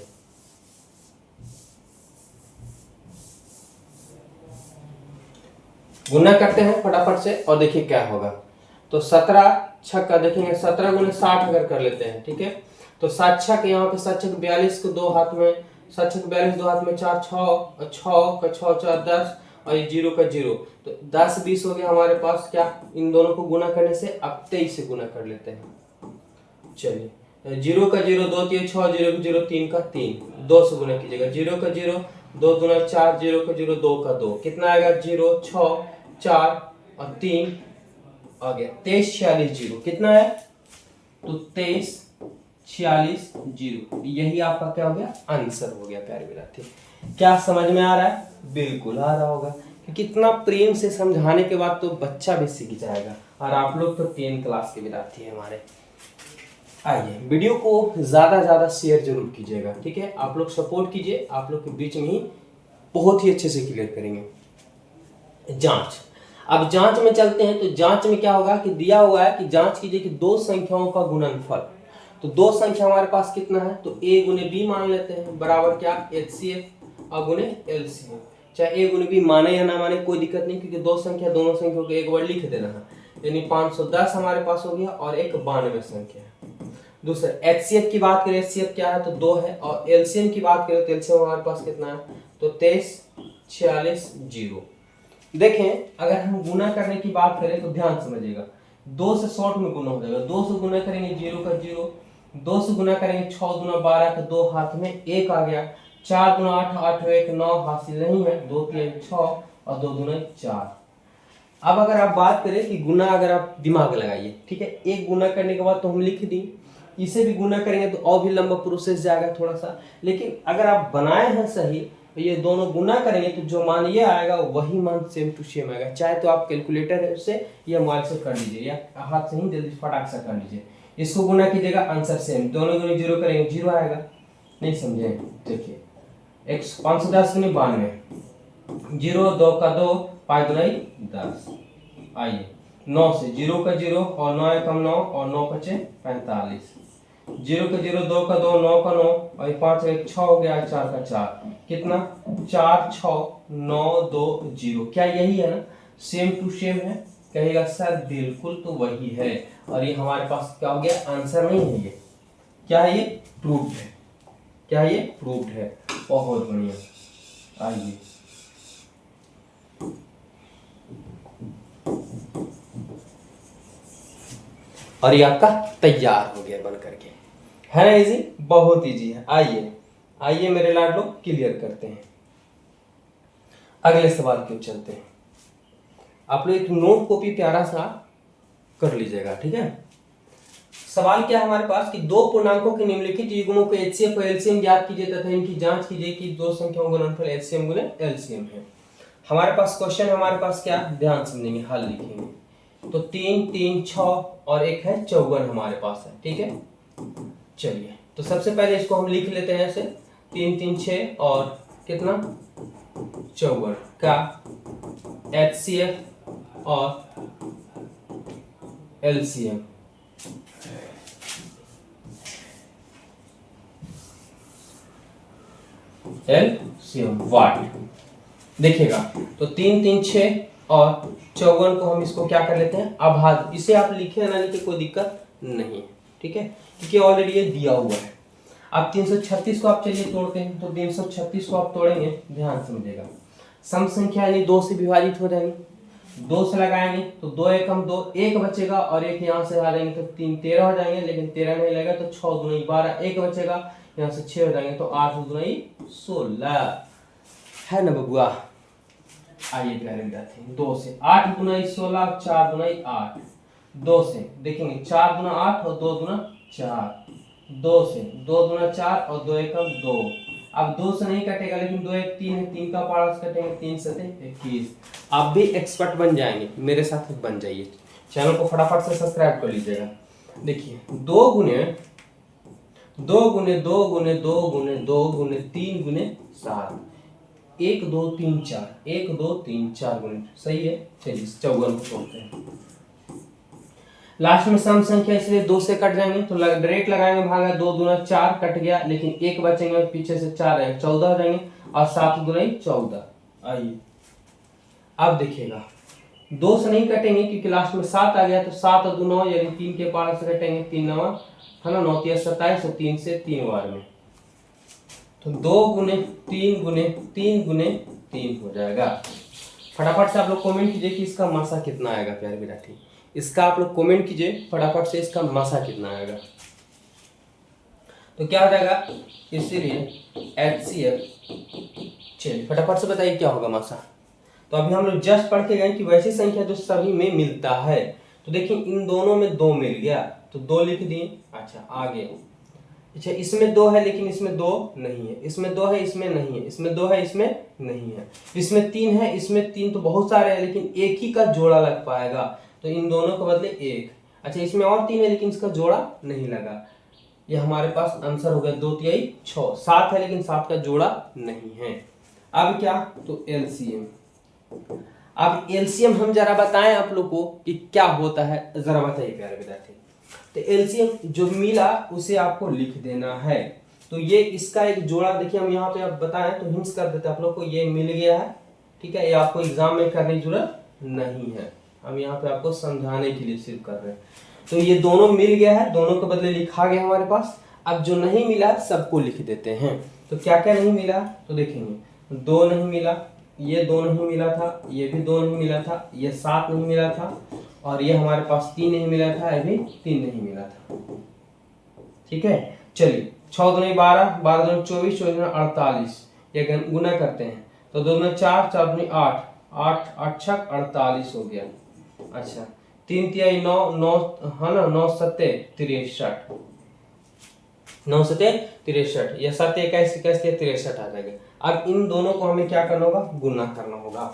गुना करते हैं फटाफट से और देखिए क्या होगा। तो 17 छक्का देखेंगे, 17 गुने 60 अगर कर लेते हैं, ठीक है। तो 7 छक, यहाँ पे 7 छक 42 को 2 हाथ में, 7 छक 42 2 हाथ में 4, 6 और 6 का 6 4 10 और ये 0 का 0, तो 10 20 हो गया हमारे पास। क्या इन दोनों को गुना करने से? अब 23 से गुना कर लेते हैं। चलिए, 0 का 0 2 3 6, 0 का 0 3 का 3, 2 से गुना कीजिएगा। 0 का 0 2 दूना 4, 0 का 0 2 का 2, कितना आएगा? 0 6 4 और 3 आ गया 23 46 0, कितना है? तो 23 46 0, यही आपका क्या हो गया? आंसर हो गया प्यारे विद्यार्थी। क्या समझ में आ रहा है? बिल्कुल आ रहा होगा, क्योंकि इतना प्रेम से समझाने के बाद तो बच्चा भी सीख जाएगा। और आप लोग तो 10 क्लास के विद्यार्थी हैं हमारे। आइए, वीडियो को ज्यादा शेयर जरूर कीजिएगा, ठीक है। आप लोग सपोर्ट कीजिए, आप लोग के बीच में ही बहुत ही अच्छे से क्लियर करेंगे। जांच, अब जांच में चलते हैं। तो जांच में क्या होगा कि दिया हुआ है कि जांच कीजिए कि 2 संख्याओं का गुणनफल। तो 2 संख्या हमारे पास कितना है? तो a गुने b मान लेते हैं, बराबर क्या? HCF और गुने LCM। चाहे a गुने b माने या ना माने कोई दिक्कत नहीं, क्योंकि 2 संख्या दोनों संख्याओं को एक बार लिख देना है। यानी 510 हमारे पास हो गया और एक 92 संख्या है। दूसरा HCF की बात करें, HCF क्या है? तो 2 है। और LCM की बात करें तो LCM हमारे पास कितना है? तो 23 46 0। देखें, अगर हम गुना करने की बात करें तो ध्यान समझिएगा, 2 से शॉर्ट में गुना हो जाएगा। 2 से गुना करेंगे 0 का 0, 2 से गुना करेंगे 6 दूना 12 का 2 हाथ में 1 आ गया, 4 दूना 8 8 1 9 हासिल नहीं है, 2 3 6 और 2 दूना 4। अब अगर आप बात करें कि गुना, अगर आप दिमाग लगाइए, ठीक है। एक गुना करने के बाद तो हम लिख दी, इसे भी गुना करेंगे तो और भी लंबा प्रोसेस जाएगा थोड़ा सा। लेकिन अगर आप बनाए हैं सही तो ये दोनों गुना करेंगे तो जो मान ये आएगा वही मान सेम टू सेम आएगा। चाहे तो आप कैलकुलेटर है उससे या मोबाइल से कर लीजिए या हाथ से ही जल्दी फटाक से कर लीजिए। इसको गुना कीजिएगा, आंसर सेम। दोनों गुने 0 करेंगे 0 आएगा। नहीं समझे? देखिए, 510 गुने 92, 0 2 का 2 5 दुनाई 10। आइए, 9 से 0 का 0 और 9 कम 9 और 9 बचे 45, 0 का 0 2 का 2 9 का 9 और 5 1 6 हो गया, 4 का 4, कितना? 4 6 9 2 0। क्या यही है ना? सेम टू सेम है? कहेगा सर बिल्कुल, तो वही है। और ये हमारे पास क्या हो गया? आंसर नहीं है, ये क्या है? ये प्रूव्ड है। क्या है? ये प्रूव्ड है। बहुत बढ़िया। आइए, और ये आपका तैयार हो गया बन करके, है ना? इजी, बहुत इजी है। आइए आइए मेरे लाडलो, क्लियर करते हैं। अगले सवाल की ओर चलते हैं। आप लोग एक नोट कॉपी प्यारा सा कर लीजिएगा, ठीक है। सवाल क्या है हमारे पास कि 2 पूर्णांकों के निम्नलिखित युग्मों को HCF और LCM ज्ञात कीजिए तथा इनकी जांच कीजिए कि 2 संख्याओं का गुणनफल HCM गुने LCM है। हमारे पास क्वेश्चन, हमारे पास क्या? ध्यान समझेंगे, हल लिखेंगे। तो 3 3 6 और एक है 54 हमारे पास है, ठीक है। चलिए, तो सबसे पहले इसको हम लिख लेते हैं ऐसे, 3 3 6 और कितना? 54 का HCF और एलसीएम। एलसीएम वाट देखिएगा तो 3 3 6 और 54 को हम इसको क्या कर लेते हैं अभाज्य। इसे आप लिखे ना लिखे कोई दिक्कत नहीं है, ठीक है, क्योंकि ऑलरेडी ये दिया हुआ है। अब 336 को आप चलिए तोड़ते हैं, तो 336 को आप तोड़ेंगे, ध्यान समझिएगा, सम संख्या यानी 2 से विभाजित हो जाएंगे, 2 से लगाएंगे तो 2 एकम 2, 1 बचेगा और 1 यहाँ से आ जाएंगे तो 3 13 हो जाएंगे, लेकिन 13 नहीं लगेगा तो 6 दूनी 12, 1 बचेगा यहाँ से 6 हो जाएंगे तो 8 दूनी 16 है ना बबुआ। आइए प्यारे विद्यार्थी 2 से 8 दूना 16, 4 दूना 8, 2 से देखेंगे 4 दूना 8 और 2 दूना 4, 2 से 2 दूना 4 और 2 एकम 2। अब 2 से नहीं कटेगा लेकिन 2 1 3 है, 3 का पारा से कटेंगे, 3 से 21। आप भी एक्सपर्ट बन जाएंगे, मेरे साथ बन जाइए। चैनल को फटाफट से सब्सक्राइब कर लीजिएगा। देखिए 2 गुने 2 गुने 2 गुने 2 गुने 2 गुने 3 गुने 7, 1 2 3 4, 1 2 3 4 गुने, सही है। चलिए 54 को तोड़ते हैं। लास्ट में सम संख्या इसलिए 2 से कट जाएंगे तो डायरेक्ट लगाएंगे भागा, 2 दूना 4 कट गया, लेकिन 1 बचेंगे पीछे से 4 है 14 हो जाएंगे और 7 दूना 14। आइए अब देखिएगा 2 से नहीं कटेंगे क्योंकि लास्ट में 7 आ गया, तो 7 और 2 9 यानी 3 के पार से कटेंगे, 3 9 है ना 9 3 27 और 3 से 3 बार में, तो 2 गुने 3 गुने 3 गुने 3 हो जाएगा। फटाफट से आप लोग कमेंट कीजिए कि इसका मासा कितना आएगा प्यारे विद्यार्थी, इसका आप लोग कमेंट कीजिए फटाफट से, इसका मासा कितना आएगा। तो क्या हो जाएगा, इसीलिए HCF, चलिए फटाफट से बताइए क्या होगा मासा। तो अभी हम लोग जस्ट पढ़ के गए कि वैसी संख्या जो सभी में मिलता है, तो देखिए इन दोनों में 2 मिल गया तो 2 लिख दिए। अच्छा आगे, अच्छा इसमें 2 है लेकिन इसमें 2 नहीं है, इसमें 2 है इसमें नहीं है, इसमें 2 है इसमें नहीं है, इसमें 3 है इसमें 3, तो बहुत सारे हैं लेकिन एक ही का जोड़ा लग पाएगा, तो इन दोनों को बदले 1। अच्छा इसमें और 3 है लेकिन इसका जोड़ा नहीं लगा, ये हमारे पास आंसर हो गया 2 3 6। 7 है लेकिन 7 का जोड़ा नहीं है। अब क्या, तो एलसीएम। अब एलसीएम हम जरा बताएं आप लोग को कि क्या होता है, जरा बताइए प्यारे विद्यार्थी। तो एलसीएम जो मिला उसे आपको लिख देना है, तो ये इसका एक जोड़ा देखिए हम यहाँ पे आप बताएं तो हिंट्स कर देते हैं आप लोग को, ये मिल गया है, ठीक है, ये आपको एग्जाम में करने की जरूरत नहीं है, हम यहाँ पे आपको समझाने के लिए सिर्फ कर रहे हैं। तो ये दोनों मिल गया है, दोनों को बदले लिखा गया हमारे पास। अब जो नहीं मिला सबको लिख देते हैं। तो क्या क्या नहीं मिला, तो देखेंगे 2 नहीं मिला, ये 2 नहीं मिला था, ये भी 2 नहीं मिला था, ये 7 नहीं मिला था, और ये हमारे पास 3 नहीं मिला था, ये भी 3 नहीं मिला था, ठीक है। चलिए 6 दूनी 12, 12 दूनी 24, 24 दूनी 48, ये गुना करते हैं तो 2 दूनी 4, 4 दूनी 8, 8 8 छक 48 हो गया। अच्छा 3 तिहाई 9, 9 है ना 9 सत्ते 63, 9 सत्ते 63, ये 7 21 63 आ जाएगा। अब इन दोनों को हमें क्या करना होगा, गुना करना होगा,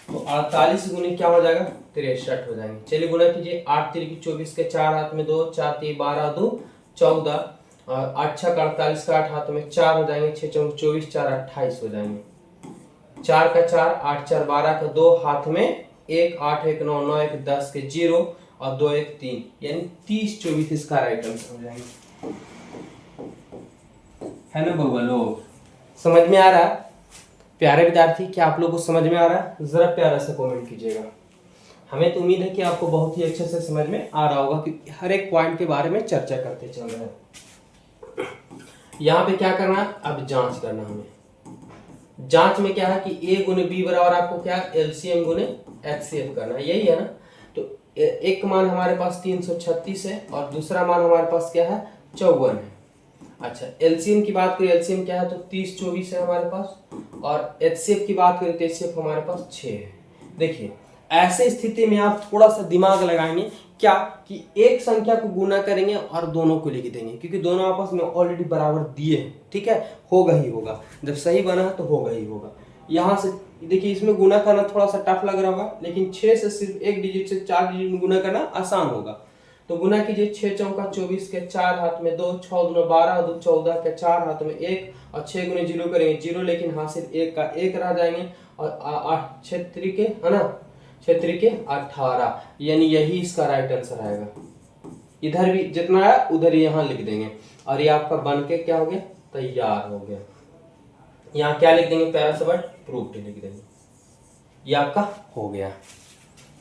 तो 48 गुने क्या हो जाएगा 63 हो जाएंगे। चलिए गुना कीजिए, 8 3 24 के 4 हाथ में 2, 4 3 12 2 14, और 8 6 48 का 8 हाथ में 4 हो जाएंगे, 6 4 24 4 28 हो जाएंगे, 4 का 4 8 4 12 का 2 हाथ में 1 8 1 9 9 1 10 के 0 और 2 1 3, यानी 30 24 इसका राइट आंसर हो जाएंगे, है ना बउआ लोग। समझ में आ रहा प्यारे विद्यार्थी, क्या आप लोग को समझ में आ रहा है, जरा प्यारा से कमेंट कीजिएगा। हमें तो उम्मीद है कि आपको बहुत ही अच्छे से समझ में आ रहा होगा कि हर एक पॉइंट के बारे में चर्चा करते चल रहे हैं। यहाँ पे क्या करना है, अब जांच करना हमें। जांच में क्या है कि a गुने b बराबर आपको क्या एलसीएम गुने एचसीएफ करना है, यही है ना। तो एक मान हमारे पास 336 है और दूसरा मान हमारे पास क्या है 54 है। अच्छा एलसीएम की बात करें, एलसीएम क्या है तो 30 24 है हमारे पास, और एचसीएफ की बात करें तो एचसीएफ हमारे पास 6 है। देखिए ऐसे स्थिति में आप थोड़ा सा दिमाग लगाएंगे, क्या कि एक संख्या को गुना करेंगे और दोनों को लिख देंगे, क्योंकि दोनों आपस में ऑलरेडी बराबर दिए हैं, ठीक है, होगा ही होगा, जब सही बना है तो होगा ही होगा। यहाँ से देखिए इसमें गुना करना थोड़ा सा टफ लग रहा होगा, लेकिन 6 से सिर्फ एक डिजिट से 4 डिजिट में गुना करना आसान होगा। तो गुना कीजिए, 6 चौका 24 के 4 हाथ में 2, 6 दूना 12 2 14 के 4 हाथ में 1, और 6 गुने 0 करेंगे 0, लेकिन हासिल 1 का 1 रह जाएंगे, और 8 6 3 के है ना 6 3 18, यानी यही इसका राइट आंसर आएगा। इधर भी जितना है उधर यहाँ लिख देंगे और ये आपका बन के क्या हो गया, तैयार हो गया। यहाँ क्या लिख देंगे, प्यारा सा वर्ड प्रूफ्ड लिख देंगे, ये आपका हो गया,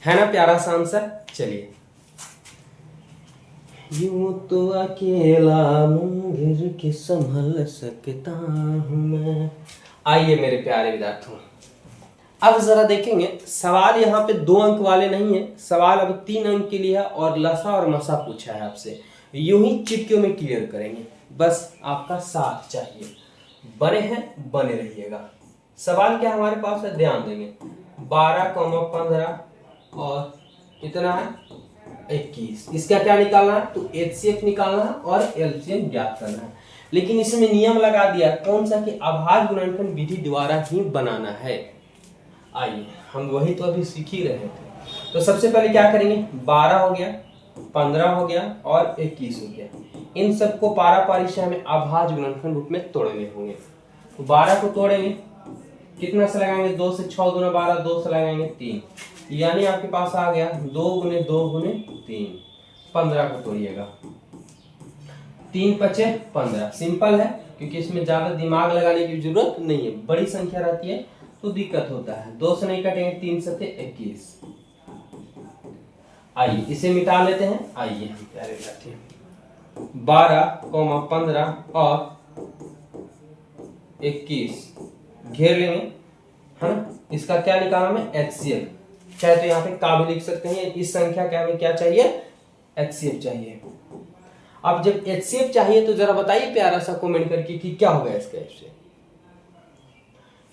है ना प्यारा सा आंसर। चलिए, यूं तो अकेला मुंगिर के संभल सकता हूं मैं। आइए मेरे प्यारे विद्यार्थियों, अब जरा देखेंगे सवाल यहाँ पे 2 अंक वाले नहीं है, सवाल अब 3 अंक के लिए है और लसा और मसा पूछा है आपसे। यूं ही चिटकियों में क्लियर करेंगे, बस आपका साथ चाहिए। बने हैं, बने रहिएगा। सवाल क्या हमारे पास है, ध्यान देंगे। 12,15 और कितना है 21, इसका क्या निकालना है, तो एचसीएफ निकालना है और एलसीएम ज्ञात करना है। लेकिन इसमें नियम लगा दिया कौन सा, कि अभाज्य गुणनखंड विधि द्वारा ही बनाना है। आइए, हम वही तो अभी सीख ही रहे थे। तो सबसे पहले क्या करेंगे, 12 हो गया, 15 हो गया और 21 हो गया, इन सबको पारापारी से हमें अभाज्य गुणनखंड रूप में तोड़ने होंगे। तो 12 को तोड़ेंगे, कितना से लगाएंगे, 2 से 6 दूना 12, 2 से लगाएंगे 3, यानी आपके पास आ गया 2 गुने 2 गुने 3। 15 को तोड़िएगा, 3 पचे 15, सिंपल है क्योंकि इसमें ज्यादा दिमाग लगाने की जरूरत नहीं है, बड़ी संख्या रहती है तो दिक्कत होता है। 2 से नहीं कटेंगे, 3 से 21। आइए इसे मिटा लेते हैं। आइए हम प्यारे विद्यार्थी, 12, 15 और 21 घेर लेंगे, है ना। इसका क्या निकालना है, एचसीएफ। चाहे तो यहाँ पे का भी लिख सकते हैं, इस संख्या का हमें क्या चाहिए, एचसीएफ चाहिए। अब जब एचसीएफ चाहिए तो जरा बताइए प्यारा सा कमेंट करके कि क्या होगा इसका एचसीएफ।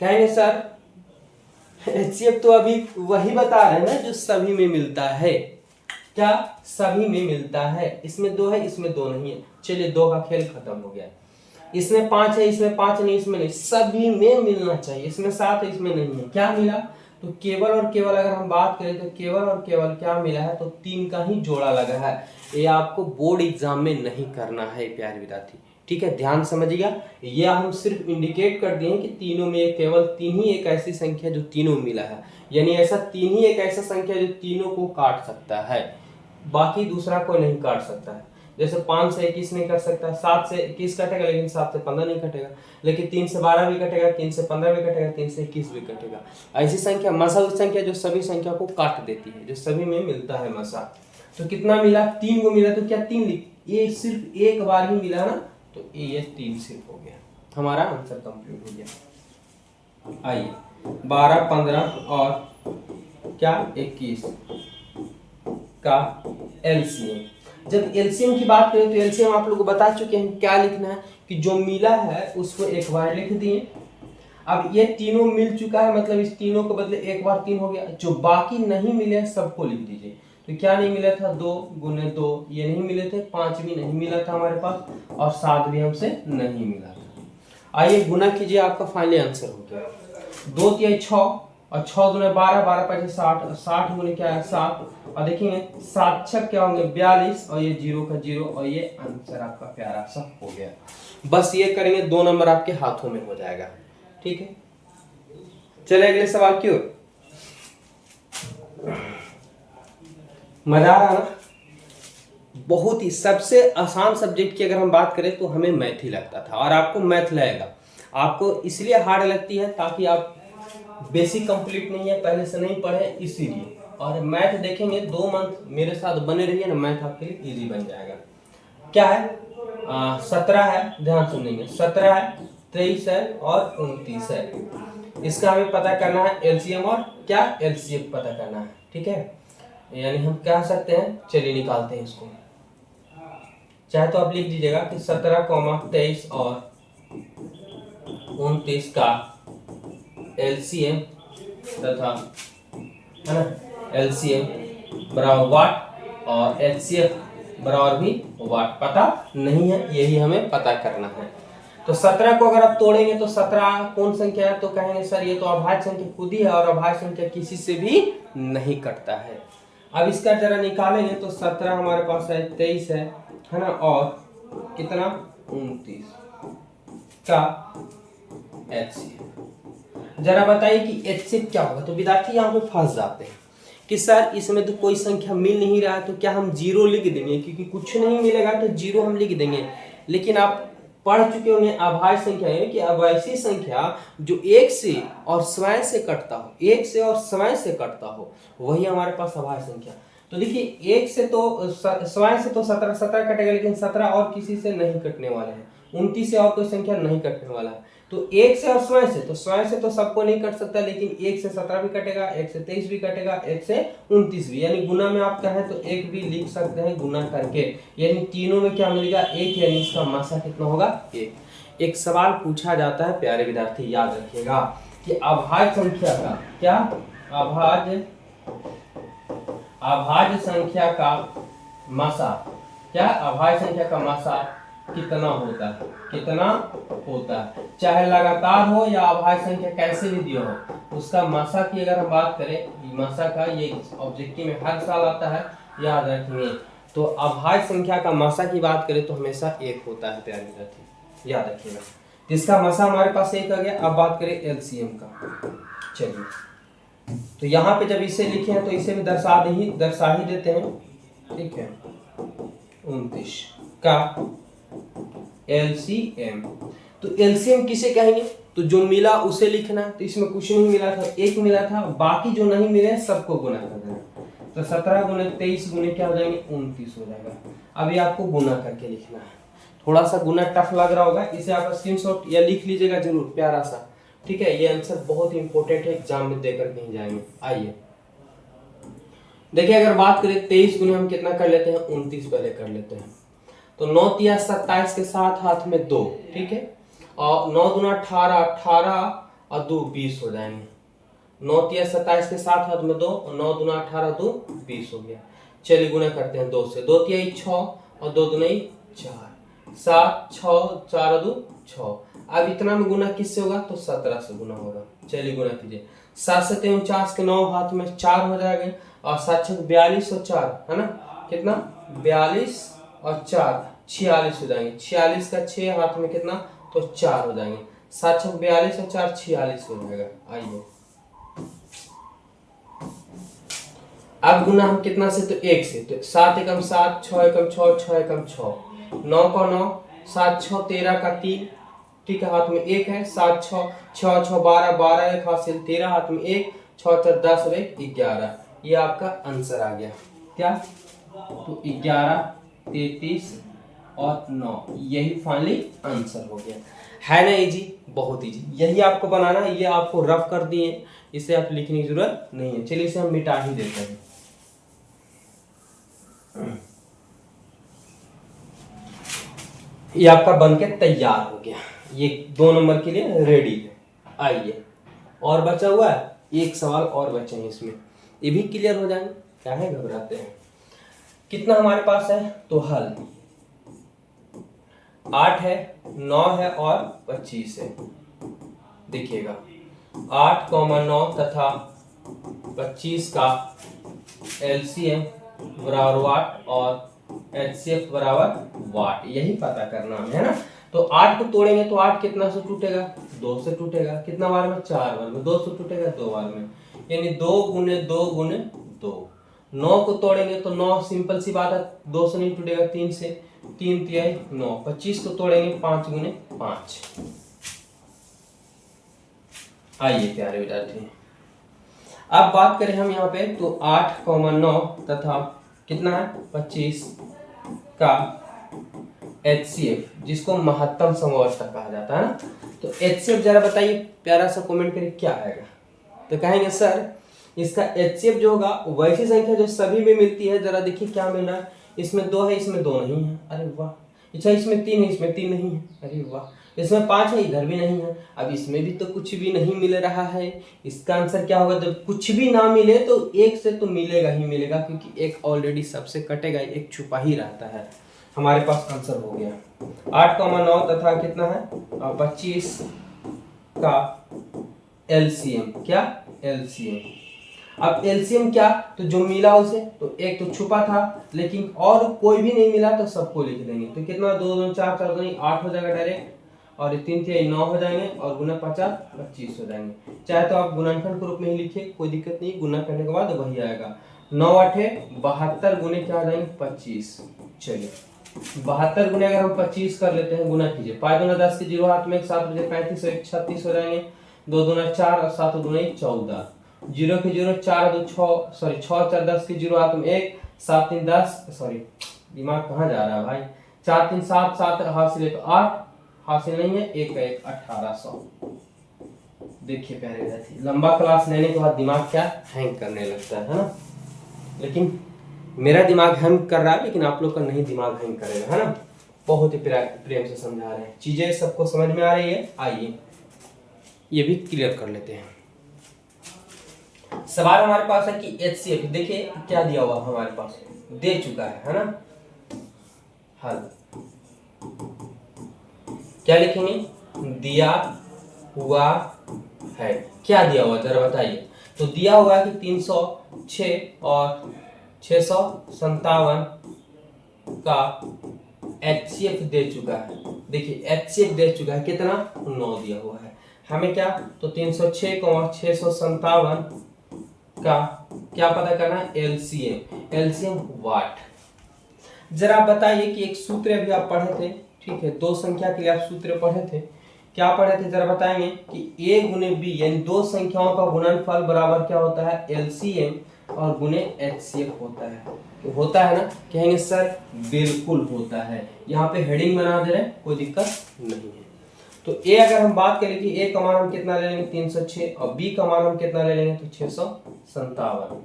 कहेंगे सर एचसीएफ तो अभी वही बता रहे हैं ना जो सभी में मिलता है। क्या सभी में मिलता है, इसमें 2 है, इसमें 2 नहीं है। चलिए 2 का खेल खत्म हो गया। इसमें 5 है, इसमें 5 नहीं, इसमें नहीं, सभी में मिलना चाहिए। इसमें 7 है, इसमें नहीं है। क्या मिला, तो केवल और केवल अगर हम बात करें तो केवल और केवल क्या मिला है, तो 3 का ही जोड़ा लगा है। ये आपको बोर्ड एग्जाम में नहीं करना है प्यारे विद्यार्थी, ठीक है, ध्यान समझिएगा। ये हम सिर्फ इंडिकेट कर दिए कि तीनों में केवल 3 ही एक ऐसी संख्या जो तीनों मिला है, यानी ऐसा 3 ही एक ऐसा संख्या जो तीनों को काट सकता है, बाकी दूसरा कोई नहीं काट सकता है। जैसे 5 से 21 नहीं कर सकता, 7 से 21 कटेगा लेकिन 7 से 15 नहीं कटेगा, लेकिन 3 से 12 भी कटेगा, 3 से 15 भी कटेगा, 3 से 21 भी कटेगा। ऐसी संख्या मसा उस संख्या जो सभी संख्या को काट देती है, जो सभी में मिलता है मसा। तो कितना मिला, 3 को मिला, तो क्या 3 लिख, ये सिर्फ एक बार ही मिला ना, तो ये 3 सिर्फ हो गया, हमारा आंसर कंप्लीट हो गया। आइए 12, 15 और क्या 21 का एलसीएम। जब एलसीएम की बात करें तो एलसीएम आप लोग को बता चुके हैं क्या लिखना है, कि जो मिला है उसको एक बार लिख दिए। अब ये तीनों मिल चुका है, मतलब इस तीनों को बदले एक बार 3 हो गया। जो बाकी नहीं मिले सबको लिख दीजिए। तो क्या नहीं मिला था, 2 गुने 2, ये नहीं मिले थे, 5 भी नहीं मिला था हमारे पास, और 7 भी हमसे नहीं मिला था। आइए गुना कीजिए, आपका फाइनल आंसर हो गया 2 तिहाई 6 और 6 दूने 12, 12 5 60, 60 गुने क्या है 7, और देखेंगे 7 6 क्या होंगे 42, और ये 0 का 0, और ये आंसर आपका प्यारा सा हो गया। बस ये करेंगे, 2 नंबर आपके हाथों में हो जाएगा, ठीक है। चले अगले सवाल की ओर। मजा आ रहा ना, बहुत ही सबसे आसान सब्जेक्ट की अगर हम बात करें तो हमें मैथ ही लगता था, और आपको मैथ लगेगा। आपको इसलिए हार्ड लगती है ताकि आप बेसिक कंप्लीट नहीं है, पहले से नहीं पढ़े, इसीलिए। और मैथ देखेंगे 2 मंथ मेरे साथ बने रहिए ना, मैथ आपके लिए इजी बन जाएगा। क्या है 17 है, ध्यान सुनेंगे, 17 है, 23 है और 29 है। इसका हमें पता करना है एलसीएम और क्या एलसीएम पता करना है, ठीक है। यानी हम कह सकते हैं, चलिए निकालते हैं इसको। चाहे तो आप लिख दीजिएगा कि 17, 23 और 29 का एलसीएम तथा, है ना, एलसीएम बराबर वाट और एचसीएफ बराबर भी वाट पता नहीं है, यही हमें पता करना है। तो 17 को अगर आप तोड़ेंगे तो 17 कौन संख्या है, तो कहेंगे सर ये तो अभाज्य संख्या खुद ही है, और अभाज्य संख्या किसी से भी नहीं कटता है। अब इसका जरा निकालेंगे तो 17 हमारे पास है, 23 है ना, और कितना 29 का एचसीएफ। जरा बताइए कि एचसीएफ क्या होगा। तो विद्यार्थी यहाँ पे फंस जाते हैं कि सर इसमें तो कोई संख्या मिल नहीं रहा है, तो क्या हम जीरो लिख देंगे, क्योंकि कुछ नहीं मिलेगा तो जीरो हम लिख देंगे। लेकिन आप पढ़ चुके होंगे अभाज्य संख्या है कि अब ऐसी संख्या जो एक से और स्वयं से कटता हो, एक से और स्वयं से कटता हो, वही हमारे पास अभाज्य संख्या। तो देखिए एक से तो स्वयं से तो 17 कटेगा, लेकिन 17 और किसी से नहीं कटने वाले हैं, 29 से और कोई संख्या नहीं कटने वाला है। तो एक से और स्वयं से तो सबको नहीं कट सकता, लेकिन एक से 17 भी कटेगा, एक से 23 भी कटेगा, एक से 29 भी, यानी गुना में आप कहें तो एक भी लिख सकते हैं गुना करके, यानी तीनों में क्या मिलेगा एक, यानी इसका मासा कितना होगा एक। एक सवाल पूछा जाता है प्यारे विद्यार्थी, याद रखिएगा कि अभाज्य संख्या का क्या, अभाज्य संख्या का मासा क्या, अभाज्य संख्या का मासा कितना होता है, कितना होता है, चाहे लगातार हो या अभाज्य संख्या कैसे भी दिया हो, उसका मासा की अगर हम बात करें, मासा का ये ऑब्जेक्टिव में हर साल आता है, याद रखेंगे। तो अभाज्य संख्या का मासा की बात करें तो हमेशा एक होता है प्यारे विद्यार्थी, याद रखिएगा। इसका मासा हमारे पास एक आ गया। अब बात करें एलसीएम का, चलिए तो यहाँ पे जब इसे लिखे हैं तो इसे भी दर्शा ही देते हैं, ठीक है। 29 का एलसीएम, तो एलसीएम किसे कहेंगे, तो जो मिला उसे लिखना, तो इसमें कुछ नहीं मिला था, एक मिला था, बाकी जो नहीं मिले सबको गुना कर देना। तो 17 गुने 23 गुने क्या हो जाएंगे 29 हो जाएगा। अभी आपको गुना करके लिखना है, थोड़ा सा गुना टफ लग रहा होगा, इसे आप स्क्रीनशॉट या लिख लीजिएगा जरूर प्यारा सा, ठीक है। ये आंसर बहुत इंपॉर्टेंट है, एग्जाम में देकर कहीं जाएंगे। आइए देखिए, अगर बात करें 23 गुने हम कितना कर लेते हैं 29 पहले कर लेते हैं, तो 9 तिया 27 के साथ हाथ में 2, ठीक है, और 9 दूना 18, 18 और 2 20 हो जाएंगे। 9 तिया 27 के साथ हाथ में 2 और 9 दूना 18, 2 20 हो गया। चलिए गुना करते हैं 2 से, 2 तिया 6 और 2 दूना 4, 7 6 4 2 6। अब इतना में गुना किससे होगा, तो 17 से गुना होगा। चलिए गुना कीजिए, 7 से 49 के 9 हाथ में 4 हो जाएंगे, और 7 6 42 और 4 है ना, कितना 42 और 4 46 हो जाएंगे। 46 का 6 हाथ में कितना, तो 4 हो जाएंगे। 7 6 42 और 4 46 हो जाएगा। आइए अब गुना हम कितना से, तो 1 से, तो 7 एकम 7, 6 एकम 6, 6 एकम 6, 9 का 9, 7 6 13 का 3, ठीक है, हाथ में 1 है। 7 6 6 6 12, 12 एक हाथ से 13 हाथ में 1, 6 4 10 और 1 11। ये आपका आंसर आ गया क्या, तो 11 33 और 9, यही फाइनली आंसर हो गया। है ना इजी, बहुत इजी, यही आपको बनाना है। ये आपको रफ कर दिए, इसे आप लिखने की जरूरत नहीं है। चलिए इसे हम मिटा ही देते हैं। ये आपका बनके तैयार हो गया, ये 2 नंबर के लिए रेडी है। आइए और बचा हुआ है एक सवाल और बचे हैं, इसमें ये भी क्लियर हो जाएंगे, क्या है घबराते हैं। कितना हमारे पास है, तो हल 8 है, 9 है और 25 है। देखिएगा 8, 9 तथा 25 का एलसीएम बराबर वाट और एचसीएफ बराबर वाट, यही पता करना है ना। तो 8 को तोड़ेंगे तो 8 कितना से टूटेगा, 2 से टूटेगा। कितना बार में, 4 बार में। 2 से टूटेगा 2 बार में, यानी 2 गुने 2 गुने 2। 9 को तोड़ेंगे तो 9 सिंपल सी बात है, 2 से नहीं टूटेगा, 3 से, 3 तिहाई 9। 25 को तोड़ेंगे 5 गुने 5। आइए प्यारे विद्यार्थी, अब बात करें हम यहाँ पे, तो 8, 9 तथा कितना है 25 का HCF, जिसको महत्तम समवर्तक कहा जाता है ना। तो HCF जरा बताइए, प्यारा सा कमेंट करिए क्या आएगा। तो कहेंगे सर इसका HCF जो होगा वैसी संख्या जो सभी में मिलती है। जरा देखिए क्या मिल रहा है, इसमें 2 है, इसमें 2 नहीं है, अरे वाह। अच्छा इसमें 3 है, इसमें 3 नहीं है, अरे वाह। इसमें 5 है, इधर भी नहीं है। अब इसमें भी तो कुछ भी नहीं मिल रहा है। इसका आंसर क्या होगा, जब कुछ भी ना मिले तो 1 से तो मिलेगा ही मिलेगा, क्योंकि 1 ऑलरेडी सबसे कटेगा, 1 छुपा ही रहता है। हमारे पास आंसर हो गया 8, 9 तथा कितना है 25 का एलसीएम, क्या एलसीएम। अब एलसीएम क्या, तो जो मिला उसे, तो 1 तो छुपा था, लेकिन और कोई भी नहीं मिला तो सबको लिख देंगे। तो कितना 2 2 4 4 2 8 हो जाएगा डायरेक्ट, और 3 3 9 हो जाएंगे और गुना 50 25 हो जाएंगे। चाहे तो आप गुणनखंड के रूप में ही लिखिए, कोई दिक्कत नहीं, गुना करने के बाद वही आएगा। 9 8 72 गुने क्या हो जाएंगे 25। चलिए 72 गुने अगर हम 25 कर लेते हैं, गुना कीजिए, 5 दूना 10 के 0 हाथ में 7 बजे 35 और 36 हो जाएंगे, 2 दूना 4 और 7 दूना 14, 0 के 0 4 2 6 सॉरी 6 4 10 के 0 हाथ में 1, 7 3 10 सॉरी दिमाग कहाँ जा रहा है भाई, 4 3 7 7 हासिल 1 8 हासिल नहीं है, 1 का 1 1800। देखिए प्यारे विद्यार्थी, लंबा क्लास लेने के बाद दिमाग क्या हैंग करने लगता है ना, लेकिन मेरा दिमाग हैंग कर रहा है, लेकिन आप लोग का नहीं दिमाग हैंग करेगा, है ना। बहुत ही प्रेम से समझा रहे हैं, चीजें सबको समझ में आ रही है। आइए ये भी क्लियर कर लेते हैं। सवाल हमारे पास है कि HCF, देखिए क्या दिया हुआ हमारे पास दे चुका है ना। हल क्या लिखेंगे, दिया हुआ है, क्या दिया हुआ जरा बताइए। तो दिया हुआ है कि 306 और 657 का HCF दे चुका है। देखिए HCF दे चुका है कितना, 9 दिया हुआ है हमें क्या, तो 306 और 657 का क्या पता करना है, एलसीएम वाट। जरा बताइए कि एक सूत्र अभी आप पढ़े थे, ठीक है, दो संख्या के लिए आप सूत्र पढ़े थे, क्या पढ़े थे जरा बताएंगे कि a गुने b यानी दो संख्याओं का गुणनफल बराबर क्या होता है, एलसीएम और गुने एचसीएफ होता है। तो होता है ना, कहेंगे सर बिल्कुल होता है, यहाँ पे हेडिंग बना दे रहे हैं, कोई दिक्कत नहीं है। तो a अगर हम बात करें कि a का मान हम कितना ले लेंगे 306 और b का मान हम कितना ले लेंगे तो 657।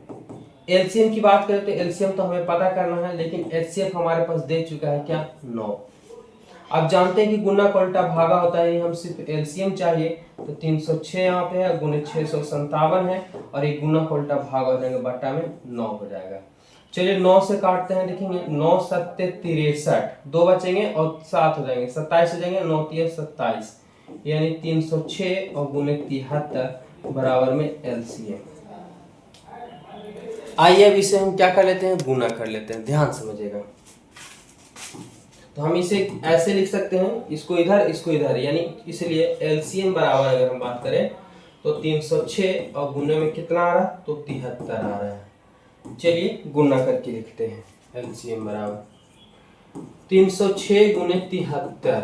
एलसीएम की बात करें तो एलसीएम तो हमें पता करना है, लेकिन एचसीएफ हमारे पास दे चुका है क्या, 9। अब जानते हैं कि गुना का उल्टा भागा होता है, हम सिर्फ एलसीएम चाहिए, तो 306 यहाँ पे है, गुने 657 है और एक गुना का उल्टा भाग हो जाएगा, बट्टा में 9 हो जाएगा। चलिए 9 से काटते हैं, देखेंगे 9 7 63, 2 बचेंगे और 7 हो जाएंगे, 27 हो जाएंगे, 9 3 27 यानी 306 और गुने 73 बराबर में एलसीएम। आइए अब इसे हम क्या कर लेते हैं, गुना कर लेते हैं, ध्यान समझिएगा। तो हम इसे ऐसे लिख सकते हैं, इसको इधर यानी इसलिए एलसीएम बराबर अगर हम बात करें तो 306 और गुना में कितना आ रहा है तो 73 आ रहा है। चलिए गुना करके लिखते हैं, एलसीएम बराबर 306 गुने 73,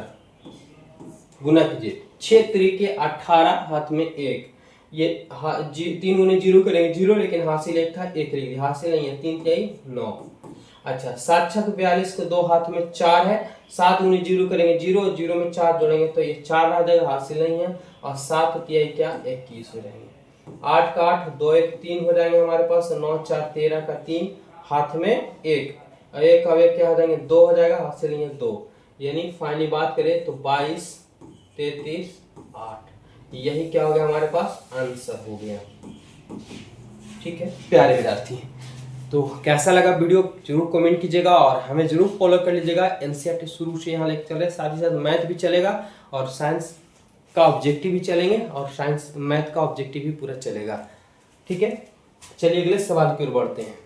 गुना कीजिए 6 3 18 हाथ में 1, ये 3 गुने 0 करेंगे 0, लेकिन हासिल 1 था 1 लिख दिया, हासिल नहीं है, 3 3 9। अच्छा 7 6 42 के 2 हाथ में 4 है, 7 गुने 0 करेंगे 0, 0 में 4 जोड़ेंगे तो ये 4 रह जाएगा, हासिल नहीं है, और 7 3 क्या 21 हो जाएंगे, 8 का 8 2 1 3 हो जाएंगे हमारे पास, 9 4 13 का 3 हाथ में 1 और 1 का 1 क्या हो जाएंगे 2 हो जाएगा, हासिल नहीं है 2, यानी फाइनली बात करें तो 22 33 8, यही क्या हो गया हमारे पास आंसर हो गया। ठीक है प्यारे विद्यार्थी, तो कैसा लगा वीडियो जरूर कमेंट कीजिएगा और हमें जरूर फॉलो कर लीजिएगा। एनसीईआरटी शुरू से यहाँ लेकर चल रहे, साथ ही साथ मैथ भी चलेगा और साइंस का ऑब्जेक्टिव भी चलेंगे और साइंस मैथ का ऑब्जेक्टिव भी पूरा चलेगा। ठीक है, चलिए अगले सवाल की ओर बढ़ते हैं।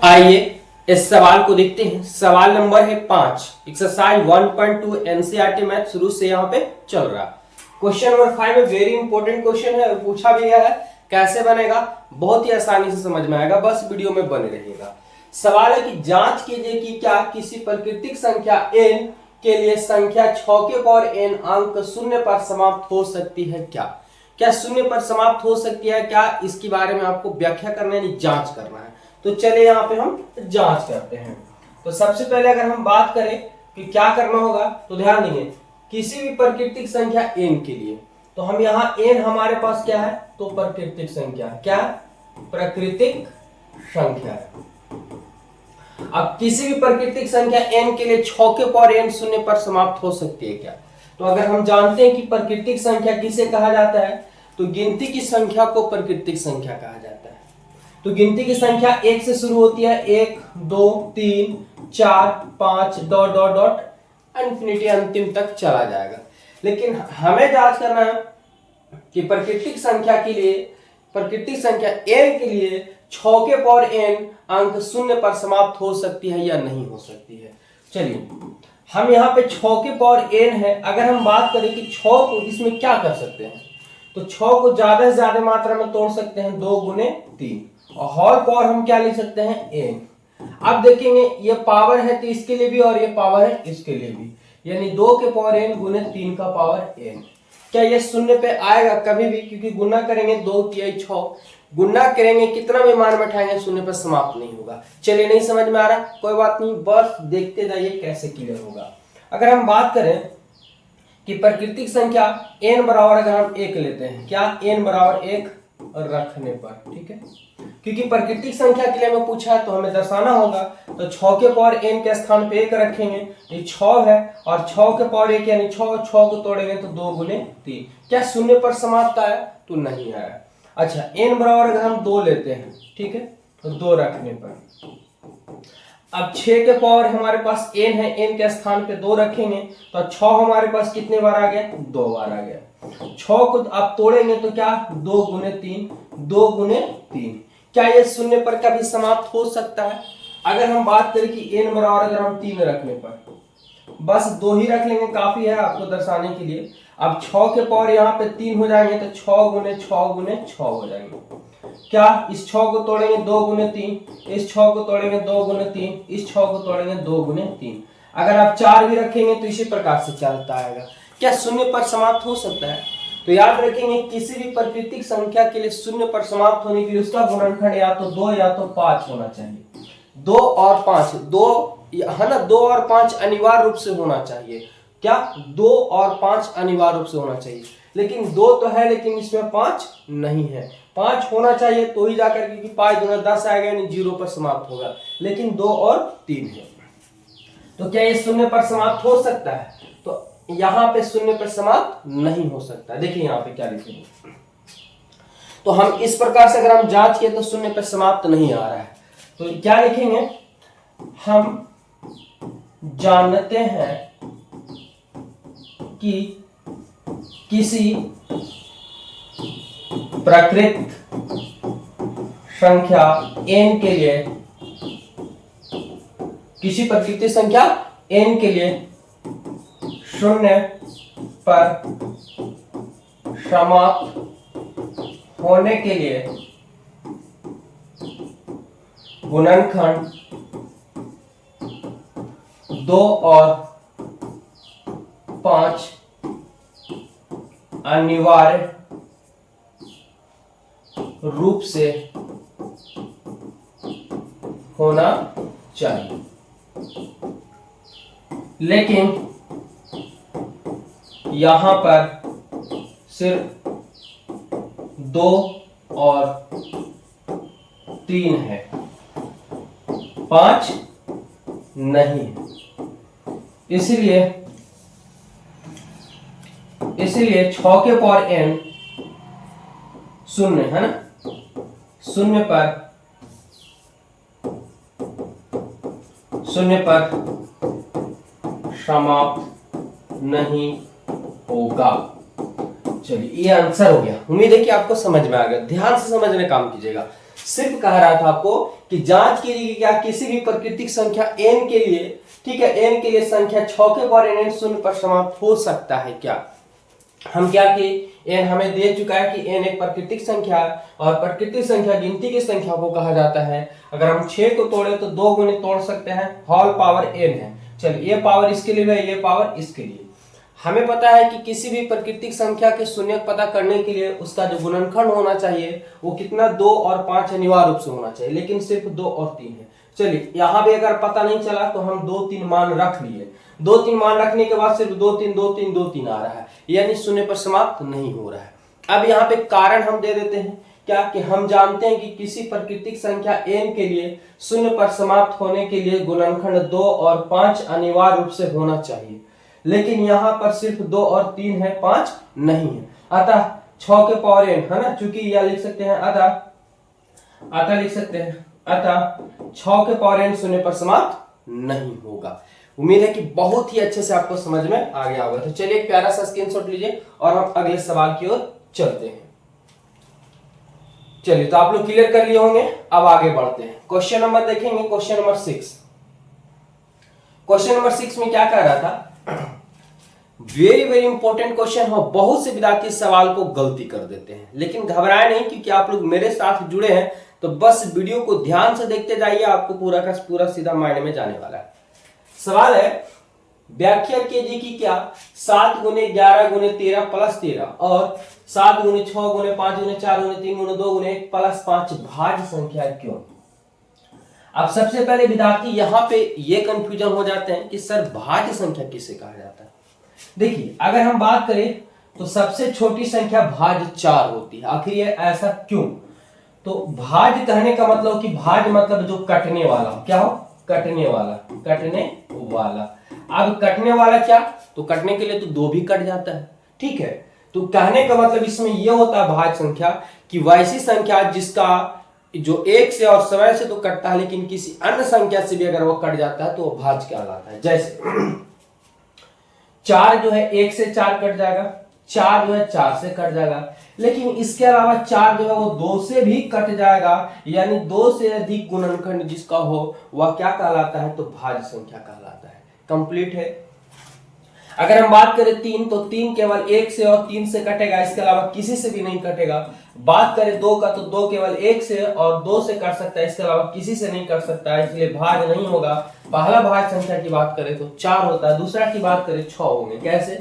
आइए इस सवाल को देखते हैं। सवाल नंबर है 5, एक्सरसाइज 1.2 एनसीईआरटी मैथ शुरू से यहाँ पे चल रहा। क्वेश्चन नंबर 5 में वेरी इंपॉर्टेंट क्वेश्चन है और पूछा भी गया है। कैसे बनेगा, बहुत ही आसानी से समझ में आएगा, बस वीडियो में बने रहिएगा। सवाल है कि जांच कीजिए कि क्या किसी प्राकृतिक संख्या n के लिए संख्या 6 के पावर n अंक 0 पर समाप्त हो सकती है क्या, क्या 0 पर समाप्त हो सकती है क्या, इसके बारे में आपको व्याख्या करना है, जांच करना है। तो चलिए यहाँ पे हम जांच करते हैं। तो सबसे पहले अगर हम बात करें कि क्या करना होगा, तो ध्यान देंगे किसी भी प्राकृतिक संख्या n के लिए, तो हम यहाँ n हमारे पास क्या है तो प्राकृतिक संख्या, क्या प्राकृतिक संख्या है। अब किसी भी प्राकृतिक संख्या n के लिए 6 के पावर n 0 पर समाप्त हो सकती है क्या, तो अगर हम जानते हैं कि प्राकृतिक संख्या किसे कहा जाता है, तो गिनती की संख्या को प्राकृतिक संख्या कहा जाता है। तो गिनती की संख्या 1 से शुरू होती है, 1 2 3 4 5 डॉट डॉट डॉट इन्फिनिटी अंतिम तक चला जाएगा। लेकिन हमें जांच करना है कि प्राकृतिक संख्या के लिए, प्राकृतिक संख्या n के लिए 6 के पावर n अंक 0 पर समाप्त हो सकती है या नहीं हो सकती है। चलिए हम यहाँ पे 6 के पावर n है, अगर हम बात करें कि 6 को इसमें क्या कर सकते हैं, तो 6 को ज्यादा से ज्यादा मात्रा में तोड़ सकते हैं 2 गुने 3, और होल पावर हम क्या लिख सकते हैं n। अब देखेंगे ये पावर है तो इसके लिए भी और ये पावर है इसके लिए भी, यानी 2 के पावर n गुने 3 का पावर n। क्या ये शून्य पे आएगा कभी भी, क्योंकि गुना करेंगे 2 तिहाई 6, गुना करेंगे कितना भी मान बैठाएंगे शून्य पर समाप्त नहीं होगा। चलिए नहीं समझ में आ रहा, कोई बात नहीं, बस देखते जाइए कैसे क्लियर होगा। अगर हम बात करें कि प्राकृतिक संख्या n बराबर अगर हम 1 लेते हैं, क्या n बराबर 1 रखने पर, ठीक है, क्योंकि प्राकृतिक संख्या के लिए हमें पूछा है तो हमें दर्शाना होगा, तो 6 के पावर n के स्थान पे 1 रखेंगे, ये 6 है, और 6 के पावर 1 यानी 6 को तोड़ेंगे तो 2 गुने 3, क्या शून्य पर समाप्त आया, तो नहीं आया। अच्छा n बराबर अगर हम 2 लेते हैं, ठीक है, तो 2 रखने पर, अब 6 के पावर हमारे पास n है, n के स्थान पे 2 रखेंगे तो 6 हमारे पास कितने बार आ गया, 2 बार आ गया। 6 को आप तोड़ेंगे तो क्या 2 गुने 3, 2 गुने 3, क्या ये शून्य पर कभी समाप्त हो सकता है। अगर हम बात करें कि n बराबर अगर हम 3 रखने पर, बस 2 ही रख लेंगे काफी है आपको दर्शाने के लिए। अब 6 के पावर यहाँ पे 3 हो जाएंगे तो 6 गुने 6 गुने 6 हो जाएंगे, क्या इस 6 को तोड़ेंगे 2 गुने 3, इस 6 को तोड़ेंगे 2 गुने 3, इस 6 को तोड़ेंगे 2 गुने 3, अगर आप 4 भी रखेंगे तो इसी प्रकार से चलता आएगा। क्या शून्य पर समाप्त हो सकता है, तो याद रखेंगे किसी भी प्राकृतिक संख्या के लिए शून्य पर समाप्त होने के लिए उसका गुणनखंड या तो 2 या तो 5 होना चाहिए। 2 और 5, 2 है ना, 2 और 5 अनिवार्य रूप से होना चाहिए, क्या 2 और 5 अनिवार्य रूप से होना चाहिए, लेकिन 2 तो है लेकिन इसमें 5 नहीं है, 5 होना चाहिए तो ही जाकर के 5 गुना 10 आएगा यानी 0 पर समाप्त होगा, लेकिन 2 और 3 है, तो क्या ये शून्य पर समाप्त हो सकता है, तो यहां पे शून्य पर समाप्त नहीं हो सकता। देखिए यहां पे क्या लिखेंगे, तो हम इस प्रकार से अगर हम जांच किए तो शून्य पर समाप्त नहीं आ रहा है, तो क्या लिखेंगे, हम जानते हैं कि किसी प्राकृतिक संख्या n के लिए, किसी प्राकृतिक संख्या n के लिए शून्य पर समाप्त होने के लिए गुणनखंड 2 और 5 अनिवार्य रूप से होना चाहिए, लेकिन यहां पर सिर्फ 2 और 3 है, 5 नहीं है, इसलिए 6 के पावर n शून्य है ना, शून्य पर समाप्त नहीं होगा। चलिए ये आंसर हो गया, उम्मीद है कि आपको समझ में आ गया, ध्यान से समझने काम कीजिएगा। सिर्फ कह रहा था आपको कि जांच कीजिए क्या किसी भी प्राकृतिक संख्या n के लिए, ठीक है, n के लिए संख्या 6 के पावर n शून्य पर समाप्त हो सकता है क्या। हम क्या कि n हमें दे चुका है कि n एक प्राकृतिक संख्या है, और प्राकृतिक संख्या गिनती की संख्या को कहा जाता है। अगर हम 6 को तोड़े तो 2 गुने तोड़ सकते हैं, होल पावर n है। चलिए ये पावर इसके लिए है, ये पावर इसके लिए। हमें पता है कि किसी भी प्राकृतिक संख्या के शून्य पता करने के लिए उसका जो गुणनखंड होना चाहिए वो कितना 2 और 5 अनिवार्य रूप से होना चाहिए, लेकिन सिर्फ 2 और 3 है। चलिए यहाँ पे अगर पता नहीं चला तो हम 2-3 मान रख लिए, 2-3 मान रखने के बाद सिर्फ 2-3 2-3 2-3 आ रहा है, यानी शून्य पर समाप्त नहीं हो रहा है। अब यहाँ पे कारण हम दे देते हैं क्या कि हम जानते हैं कि किसी प्राकृतिक संख्या n के लिए शून्य पर समाप्त होने के लिए गुणनखंड 2 और 5 अनिवार्य रूप से होना चाहिए, लेकिन यहाँ पर सिर्फ 2 और 3 है, 5 नहीं है। अतः 6 के पावर n है ना, चूंकि यह लिख सकते हैं अतः लिख सकते हैं अतः 6 के पावर n शून्य पर समाप्त नहीं होगा। उम्मीद है कि बहुत ही अच्छे से आपको समझ में आ गया होगा। तो चलिए एक प्यारा सा स्क्रीनशॉट लीजिए और हम अगले सवाल की ओर चलते हैं। चलिए तो आप लोग क्लियर कर लिए होंगे, अब आगे बढ़ते हैं। क्वेश्चन नंबर देखेंगे, क्वेश्चन नंबर 6। क्वेश्चन नंबर 6 में क्या कह रहा था, वेरी वेरी इंपॉर्टेंट क्वेश्चन हो, बहुत से विद्यार्थी इस सवाल को गलती कर देते हैं, लेकिन घबराए नहीं क्योंकि आप लोग मेरे साथ जुड़े हैं, तो बस वीडियो को ध्यान से देखते जाइए, आपको पूरा का पूरा सीधा माइंड में जाने वाला है। सवाल है, व्याख्या कीजिए कि क्या 7 गुने 11 गुने 13 प्लस 13 और 7 गुने 6 गुने 5 गुने 4 गुने 3 गुने 2 गुने 1 प्लस 5 भाज्य संख्या क्यों। अब सबसे पहले विद्यार्थी यहाँ पे ये कंफ्यूजन हो जाते हैं कि सर भाज्य संख्या किसे कहा जाता है। देखिए अगर हम बात करें तो सबसे छोटी संख्या भाज्य 4 होती है। आखिर ये ऐसा क्यों, तो भाज्य कहने का मतलब कि भाज्य मतलब जो कटने वाला, क्या हो, कटने वाला, कटने वाला। अब कटने वाला क्या, तो कटने के लिए तो 2 भी कट जाता है, ठीक है। तो कहने का मतलब इसमें यह होता है भाज्य संख्या कि वैसी संख्या जिसका जो 1 से और समय से तो कटता है, लेकिन किसी अन्य संख्या से भी अगर वो कट जाता है तो वो भाज्य कहलाता है। जैसे 4 जो है 1 से 4 कट जाएगा, 4 जो है 4 से कट जाएगा, लेकिन इसके अलावा 4 जो है वो 2 से भी कट जाएगा, यानी 2 से अधिक गुणनखंड जिसका हो वह क्या कहलाता है, तो भाज्य संख्या कहलाता है। कंप्लीट है। अगर हम बात करें 3 तो 3 केवल 1 से और 3 से कटेगा, इसके अलावा किसी से भी नहीं कटेगा। बात करें 2 का तो 2 केवल 1 से और 2 से कट सकता है, इसके अलावा किसी से नहीं कट सकता है, इसलिए भाज्य नहीं होगा। पहला भाज्य संख्या की बात करें तो 4 होता है, दूसरा की बात करें 6 होंगे। कैसे,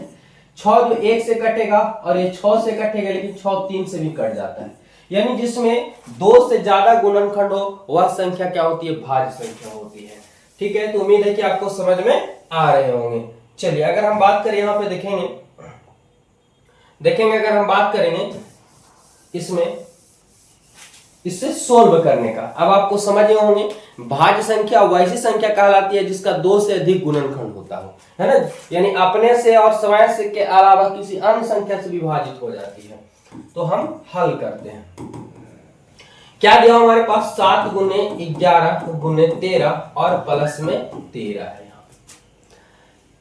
6 जो 1 से कटेगा और ये 6 से कटेगा, लेकिन 6 3 से भी कट जाता है, यानी जिसमें 2 से ज्यादा गुणनखंड हो वह संख्या क्या होती है, भाज्य संख्या होती है। ठीक है, तो उम्मीद है कि आपको समझ में आ रहे होंगे। चलिए अगर हम बात करें यहाँ पे देखेंगे अगर हम बात करेंगे इसमें इससे सोल्व करने का, अब आपको समझ में होंगे भाज्य संख्या वैसी संख्या कहलाती है जिसका 2 से अधिक गुणनखंड होता हो, है ना, यानी अपने से और समय से के अलावा किसी अन्य संख्या से विभाजित हो जाती है। तो हम हल करते हैं। क्या दिया हमारे पास, 7 गुने 11 गुने 13 और प्लस में 13 है।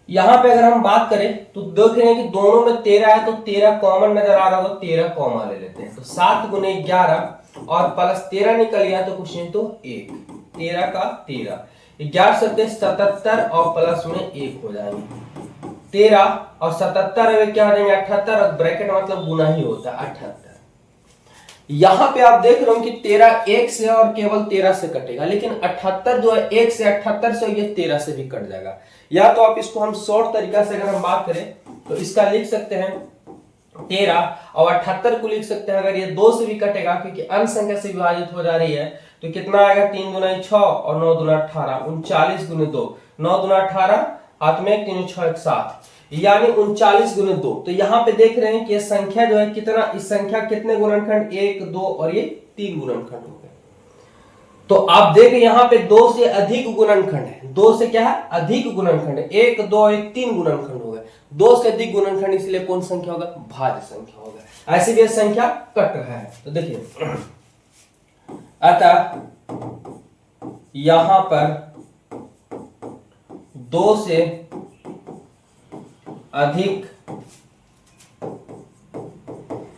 यहाँ पे अगर हम बात करें तो देख रहे हैं कि दोनों में 13 है, तो 13 कॉमन नजर आ रहा होगा, 13 कॉमा ले लेते हैं। तो 7 गुने 11 और प्लस 13 निकल गया तो कुछ नहीं तो 1, 13 का 13, 11 सत्ते 77 और प्लस में 1 हो जाएंगे। 13 और 77 में क्या हो जाएंगे 78, और ब्रैकेट मतलब गुना ही होता है 78। यहाँ पे आप देख रहे हो कि 13 1 से और केवल 13 से कटेगा, लेकिन 78 जो है 1 से 78 से ये 13 से भी कट जाएगा। या तो आप इसको हम शॉर्ट तरीका से अगर हम बात करें तो इसका लिख सकते हैं 13 और 78 को लिख सकते हैं, अगर ये 2 से भी कटेगा क्योंकि अन्य संख्या से विभाजित हो जा रही है, तो कितना आएगा, 3 गुना 6 और 9 गुना 18, 39 गुने 2, 9 गुना 18, हाथ में 3 6 7, यानी 39 गुने 2। तो यहाँ पे देख रहे हैं कि ये संख्या जो है कितना, इस संख्या कितने गुणनखंड, 1 2 और ये 3 गुणनखंड हो गए। तो आप देखें यहाँ पे 2 से अधिक गुणनखंड है, 2 से क्या है, अधिक गुणनखंड है, 1 2 1 3 गुणनखंड हो गए, 2 से अधिक गुणनखंड, इसलिए कौन संख्या होगा, भाज्य संख्या होगा। ऐसी भी संख्या कट रहा है। तो देखिए अतः यहां पर 2 से अधिक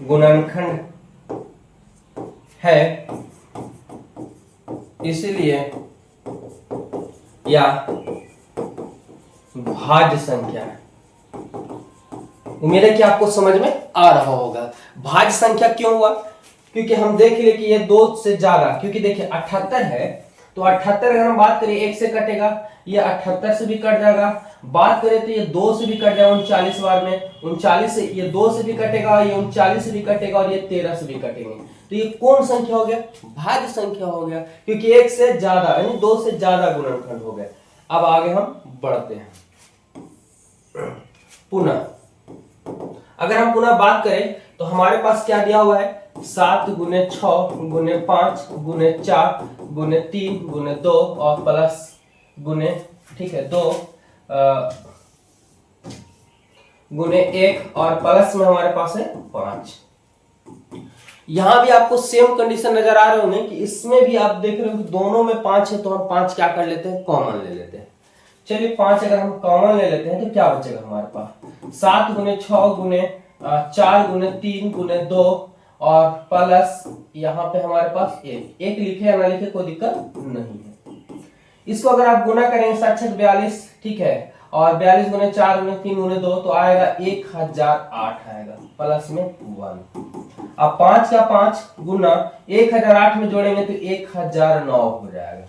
गुणनखंड है, इसलिए या भाज्य संख्या है। उम्मीद है कि आपको समझ में आ रहा होगा। भाज्य संख्या क्यों हुआ, क्योंकि हम देख ले कि ये 2 से ज्यादा, क्योंकि देखिए 78 है तो 78 अगर हम बात करें 1 से कटेगा, ये 78 से भी कट जाएगा। बात करें तो ये 2 से भी कट जाएगा 39 बार में, 39 से ये 2 से भी कटेगा, ये 39 से भी कटेगा और ये 13 से भी कटेंगे। तो ये कौन संख्या हो गया, भाज्य संख्या हो गया, क्योंकि 1 से ज्यादा यानी 2 से ज्यादा गुणनखंड हो गए। अब आगे हम बढ़ते हैं। पुनः अगर हम पुनः बात करें तो हमारे पास क्या दिया हुआ है, 7 गुने 6 गुने 5 गुने 4 गुने 3 गुने 2 और प्लस गुने, ठीक है, 2 गुने 1 और प्लस में हमारे पास है 5। यहां भी आपको सेम कंडीशन नजर आ रहे होंगे कि इसमें भी आप देख रहे हो कि दोनों में 5 है, तो हम 5 क्या कर लेते हैं, कॉमन ले लेते हैं। चलिए 5 अगर हम कॉमन ले लेते हैं तो क्या बचेगा हमारे पास, 7 गुने 6 गुने 4 गुने 3 गुने 2 और प्लस यहाँ पे हमारे पास 1 लिखे या ना लिखे कोई दिक्कत नहीं है। इसको अगर आप गुना करेंगे 7×42, ठीक है, और 42 गुने 4 गुने 3 गुने 2 तो आएगा 1008 आएगा प्लस में 1। अब 5 का 5 गुना 1008 में जोड़ेंगे तो 1009 हो जाएगा।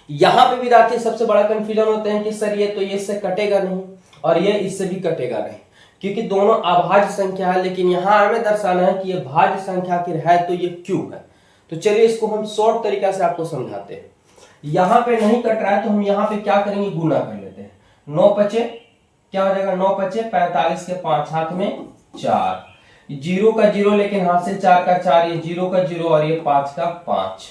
यहां पे विद्यार्थी सबसे बड़ा कंफ्यूजन होते हैं कि सर ये तो ये इससे कटेगा नहीं और ये इससे भी कटेगा नहीं, क्योंकि दोनों अभाज्य संख्या है, लेकिन यहां हमें दर्शाना है कि ये भाज्य संख्या आखिर है तो ये क्यों है। तो चलिए इसको हम शॉर्ट तरीका से आपको समझाते हैं। यहां पे नहीं कट रहा है तो हम यहां पे क्या करेंगे, गुना कर लेते हैं। 9 पचे क्या हो जाएगा, 9 पचे 45 के 5 हाथ में 4, 0 का 0 लेकिन हाथ से 4 का 4, ये 0 का 0 और ये 5 का 5।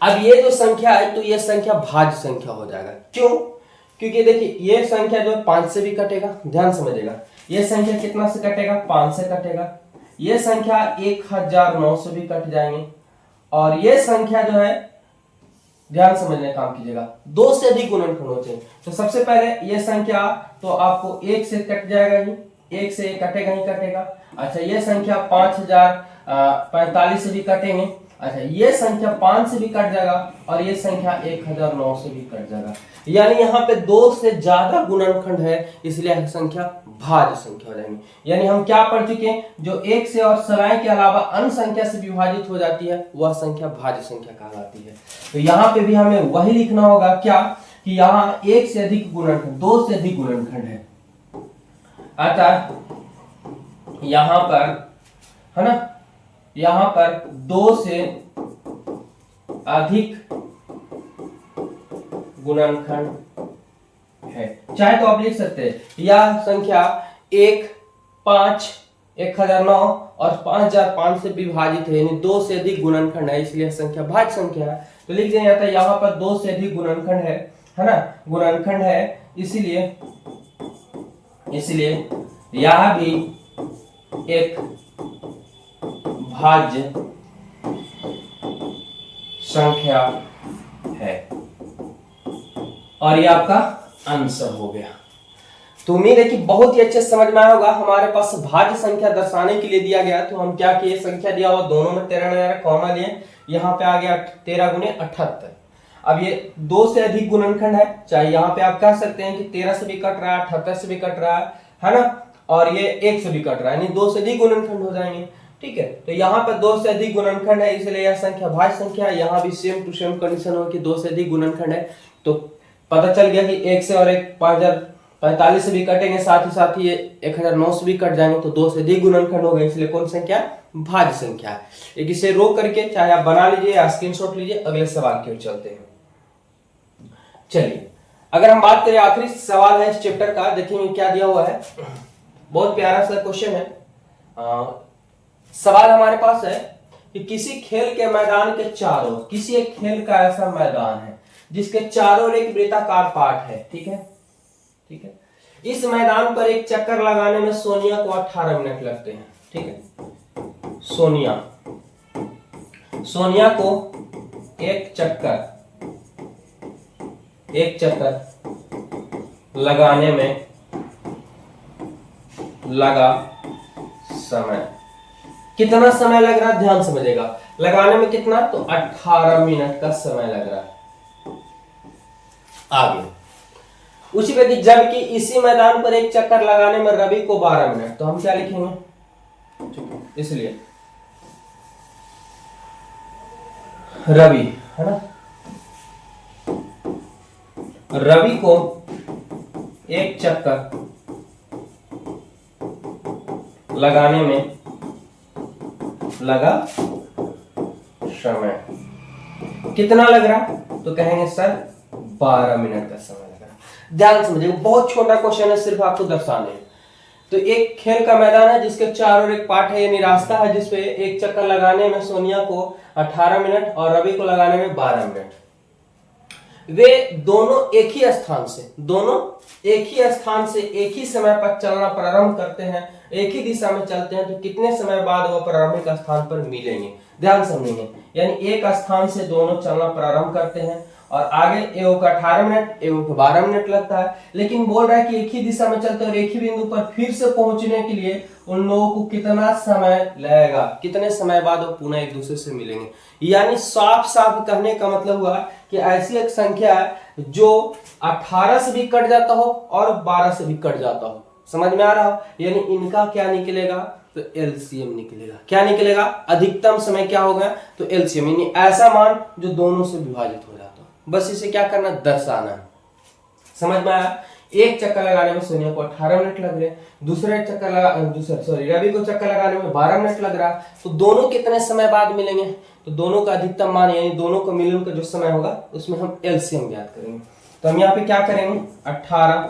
अब ये जो संख्या है तो ये संख्या भाज्य संख्या हो जाएगा। क्यों? क्योंकि देखिए ये संख्या जो 5 से भी कटेगा, ध्यान समझिएगा, ये संख्या कितना से कटेगा, 5 से कटेगा, ये संख्या 1009 से भी कट जाएंगे, और ये संख्या जो है, ध्यान समझने काम कीजिएगा, 2 से अधिक गुणनखंड होते हैं। तो सबसे पहले ये संख्या तो आपको 1 से कट जाएगा ही, 1 से कटेगा ही कटेगा। अच्छा ये संख्या 5045 से भी कटेंगे। अच्छा ये संख्या 5 से भी कट जाएगा और ये संख्या 1009 से भी कट जाएगा। यानी यहाँ पे 2 से ज्यादा गुणनखंड है, इसलिए संख्या भाज्य संख्या हो जाएंगी। यानी हम क्या पढ़ चुके हैं, जो 1 से और सलाय के अलावा अन्य संख्या से विभाजित हो जाती है वह संख्या भाज्य संख्या कहलाती है। तो यहाँ पे भी हमें वही लिखना होगा, क्या कि यहाँ 1 से अधिक गुणनखंड, 2 से अधिक गुणनखंड है, अतः यहाँ पर है ना, यहाँ पर 2 से अधिक गुणनखंड है। चाहे तो आप लिख सकते हैं यह संख्या 1, 5, 1009 और 5005 से विभाजित है, यानी 2 से अधिक गुणनखंड है, इसलिए संख्या भाज्य संख्या है। तो लिख दिया जाता है यहाँ पर 2 से अधिक गुणनखंड है ना, गुणनखंड है, इसलिए यह भी एक भाज्य संख्या है। और ये आपका आंसर हो गया। तो उम्मीद है कि बहुत ही अच्छे से समझ में आया होगा। हमारे पास भाज्य संख्या दर्शाने के लिए दिया गया, तो हम क्या किए, संख्या दिया हुआ दोनों में 13 कॉमा लिए, यहाँ पे आ गया 13 गुने 78। अब ये 2 से अधिक गुणनखंड है, चाहे यहाँ पे आप कह सकते हैं कि 13 से भी कट रहा है, 78 से भी कट रहा है ना, और ये 1 से भी कट रहा है, यानी 2 से अधिक गुणनखंड हो जाएंगे। ठीक है, तो यहाँ पर 2 से अधिक गुणनखंड है, इसलिए यह संख्या भाज्य संख्या है। यहाँ भी सेम टू सेम कंडीशन हो कि 2 से अधिक गुणनखंड है, तो पता चल गया कि 1 से और 5045 से भी कटेंगे, साथ ही ये 1009 से भी कट जाएंगे, तो 2 से अधिक गुणनखंड हो गए, इसलिए कौन संख्या, भाज्य संख्या है। एक इसे रो करके चाहे आप बना लीजिए या स्क्रीनशॉट लीजिए। अगले सवाल की ओर चलते हैं। चलिए अगर हम बात करें, आखिरी सवाल है इस चैप्टर का, देखिए क्या दिया हुआ है, बहुत प्यारा सा क्वेश्चन है। सवाल हमारे पास है कि किसी खेल के मैदान के चारों, किसी एक खेल का ऐसा मैदान है जिसके चारों ओर एक वृत्ताकार पार्ट है, ठीक है, ठीक है, इस मैदान पर एक चक्कर लगाने में सोनिया को 18 मिनट लगते हैं, ठीक है, सोनिया को एक चक्कर लगाने में लगा समय, कितना समय लग रहा है, ध्यान समझेगा, लगाने में कितना, तो 18 मिनट का समय लग रहा है। आगे उसी पे जबकि इसी मैदान पर एक चक्कर लगाने में रवि को 12 मिनट, तो हम क्या लिखेंगे, इसलिए रवि है ना, रवि को एक चक्कर लगाने में लगा समय, कितना लग रहा, तो कहेंगे सर 12 मिनट का समय लग रहा। ध्यान समझिए, बहुत छोटा क्वेश्चन है, सिर्फ आपको दर्शाने। तो एक खेल का मैदान है जिसके चारों ओर एक पार्ट है, यानी रास्ता है, जिसपे एक चक्कर लगाने में सोनिया को 18 मिनट और रवि को लगाने में 12 मिनट। वे दोनों एक ही स्थान से एक ही समय पर चलना प्रारंभ करते हैं, एक ही दिशा में चलते हैं, तो कितने समय बाद वह प्रारंभिक स्थान पर मिलेंगे, ध्यान समझेंगे। यानी एक स्थान से दोनों चलना प्रारंभ करते हैं और आगे एओ का 18 मिनट, एओ का 12 मिनट लगता है। लेकिन बोल रहा है कि एक ही दिशा में चलते और एक ही बिंदु पर फिर से पहुंचने के लिए उन लोगों को कितना समय लगेगा, कितने समय बाद वो पुनः एक दूसरे से मिलेंगे। यानी साफ साफ कहने का मतलब हुआ कि ऐसी एक संख्या है जो 18 से भी कट जाता हो और 12 से भी कट जाता हो। समझ में आ रहा हो? यानी इनका क्या निकलेगा, तो एलसीएम निकलेगा। क्या निकलेगा? अधिकतम समय क्या होगा, तो एलसीएम, यानी ऐसा मान जो दोनों से विभाजित हो जाता हो। बस इसे क्या करना, दर्शाना है। समझ में आया? एक चक्कर लगाने में सोनिया को 18 मिनट लग रहे, रवि को चक्कर लगाने में 12 मिनट लग रहा। तो दोनों कितने समय बाद मिलेंगे, तो दोनों का अधिकतम मान यानी दोनों का मिलन का जो समय होगा उसमें हम एलसीएम ज्ञात करेंगे। तो हम यहाँ पे क्या करेंगे, 18,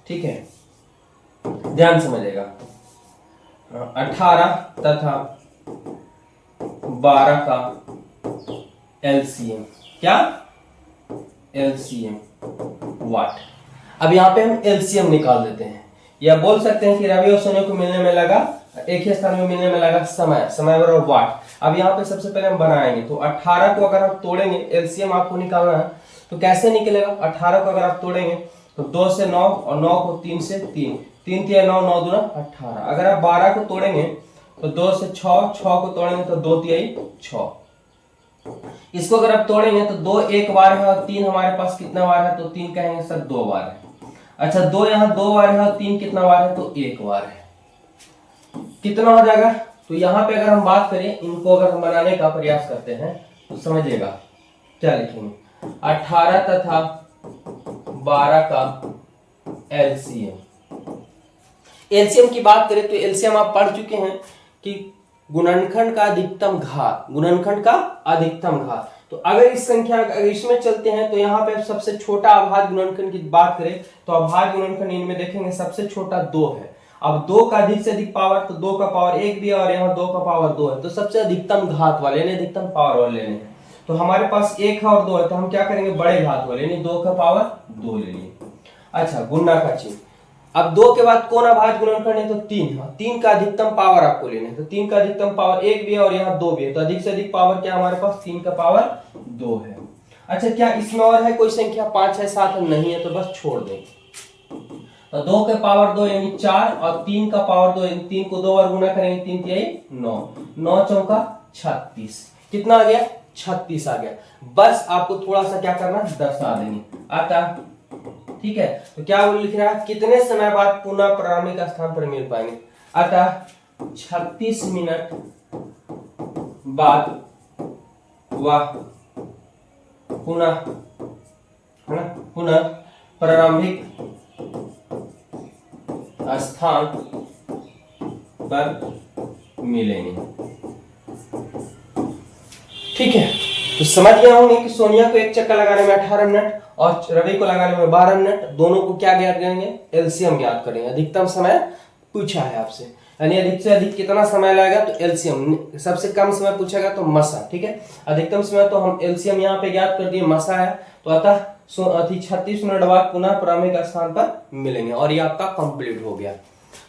ठीक है, ध्यान समझेगा, 18 तथा 12 का एलसीएम, क्या एलसीएम वाट। अब यहाँ पे हम एलसीएम निकाल देते हैं, या बोल सकते हैं कि रवि और सोनिया को मिलने में लगा, एक ही स्थान में मिलने में लगा समय, समय बराबर वाट। अब यहाँ पे सबसे पहले हम बनाएंगे, तो 18 को अगर हम तोड़ेंगे, एलसीएम आपको निकालना है, तो कैसे निकलेगा? 18 को अगर आप तोड़ेंगे तो 2 से 9 और 9 को 3 से 3, 3 3 9, 9 दूना 18। अगर आप 12 को तोड़ेंगे तो 2 से 6, 6 को तोड़ेंगे तो 2 3 6। इसको अगर आप तोड़ेंगे तो 2 एक बार है और 3 हमारे पास कितना बार है, तो 3 कहेंगे सर 2 बार है। अच्छा 2 यहाँ 2 बार है और 3 कितना बार है, तो 1 बार है। कितना हो जाएगा? तो यहाँ पे अगर हम बात करें, इनको अगर हम बनाने का प्रयास करते हैं तो समझिएगा क्या लिखेंगे, 18 तथा 12 का एलसीएम। एलसीएम की बात करें तो एलसीएम आप पढ़ चुके हैं कि गुणनखंड का अधिकतम घात, गुणनखंड का अधिकतम घात। तो अगर इस संख्या, अगर इसमें चलते हैं तो यहाँ पे सबसे छोटा अभाज्य गुणनखंड की बात करें तो अभाज्य गुणनखंड इनमें देखेंगे सबसे छोटा 2 है। अब 2 का अधिक से अधिक पावर, तो 2 का पावर 1 भी है और यहाँ 2 का पावर 2 है, तो सबसे अधिकतम घात वाले यानी अधिकतम पावर वाले लेने हैं। तो हमारे पास 1 है और 2 है, तो हम क्या करेंगे, बड़े घात वाले यानी 2 का पावर 2 ले लिए। अच्छा गुणा का चिन्ह, अब 2 के बाद कौन अभाज्य गुणनखंड है, तो 3 है। 3 का अधिकतम पावर आपको लेना है, तो 3 का अधिकतम पावर 1 भी है और यहाँ 2 भी है, तो अधिक से अधिक पावर क्या हमारे पास, 3 का पावर 2 है। अच्छा क्या इसमें और है कोई संख्या, 5 है 7 है, नहीं है, तो बस छोड़ दें। तो 2 के पावर 2 यानी 4 और 3 का पावर 2 यानी 3 को 2 बार गुना करेंगे, 3 3 9, 9 चौका 36, कितना आ गया, 36 आ गया। बस आपको थोड़ा सा क्या करना, दर्शा देंगे, आता, ठीक है। तो क्या वो लिख रहा है, कितने समय बाद पुनः प्रारंभिक स्थान पर मिल पाएंगे, अतः 36 मिनट बाद वह पुनः प्रारंभिक स्थान पर मिलेंगे। ठीक है, तो समझ गए होंगे कि सोनिया को एक चक्कर लगाने में 18 मिनट और रवि को लगाने में 12 मिनट, दोनों को क्या ज्ञात करेंगे, एलसीएम ज्ञात करेंगे। अधिकतम समय पूछा है आपसे, यानी अधिक से अधिक कितना समय लगेगा, तो एलसीएम। सबसे कम समय पूछेगा तो मसा, ठीक है। अधिकतम समय तो हम एलसीएम यहाँ पे ज्ञात कर दिए, मसा है, तो अतः 36 मिनट बाद पुनः प्रारंभिक स्थान पर मिलेंगे और ये आपका कंप्लीट हो गया।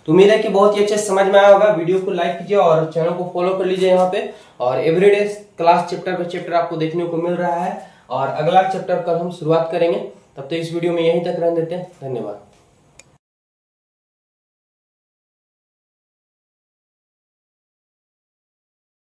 तो उम्मीद है कि बहुत ही अच्छे समझ में आया होगा। वीडियो को लाइक कीजिए और चैनल को फॉलो कर लीजिए यहाँ पे, और एवरीडे क्लास चैप्टर पर चैप्टर आपको देखने को मिल रहा है और अगला चैप्टर कल हम शुरुआत करेंगे। तब तो इस वीडियो में यहीं तक रहने देते हैं, धन्यवाद।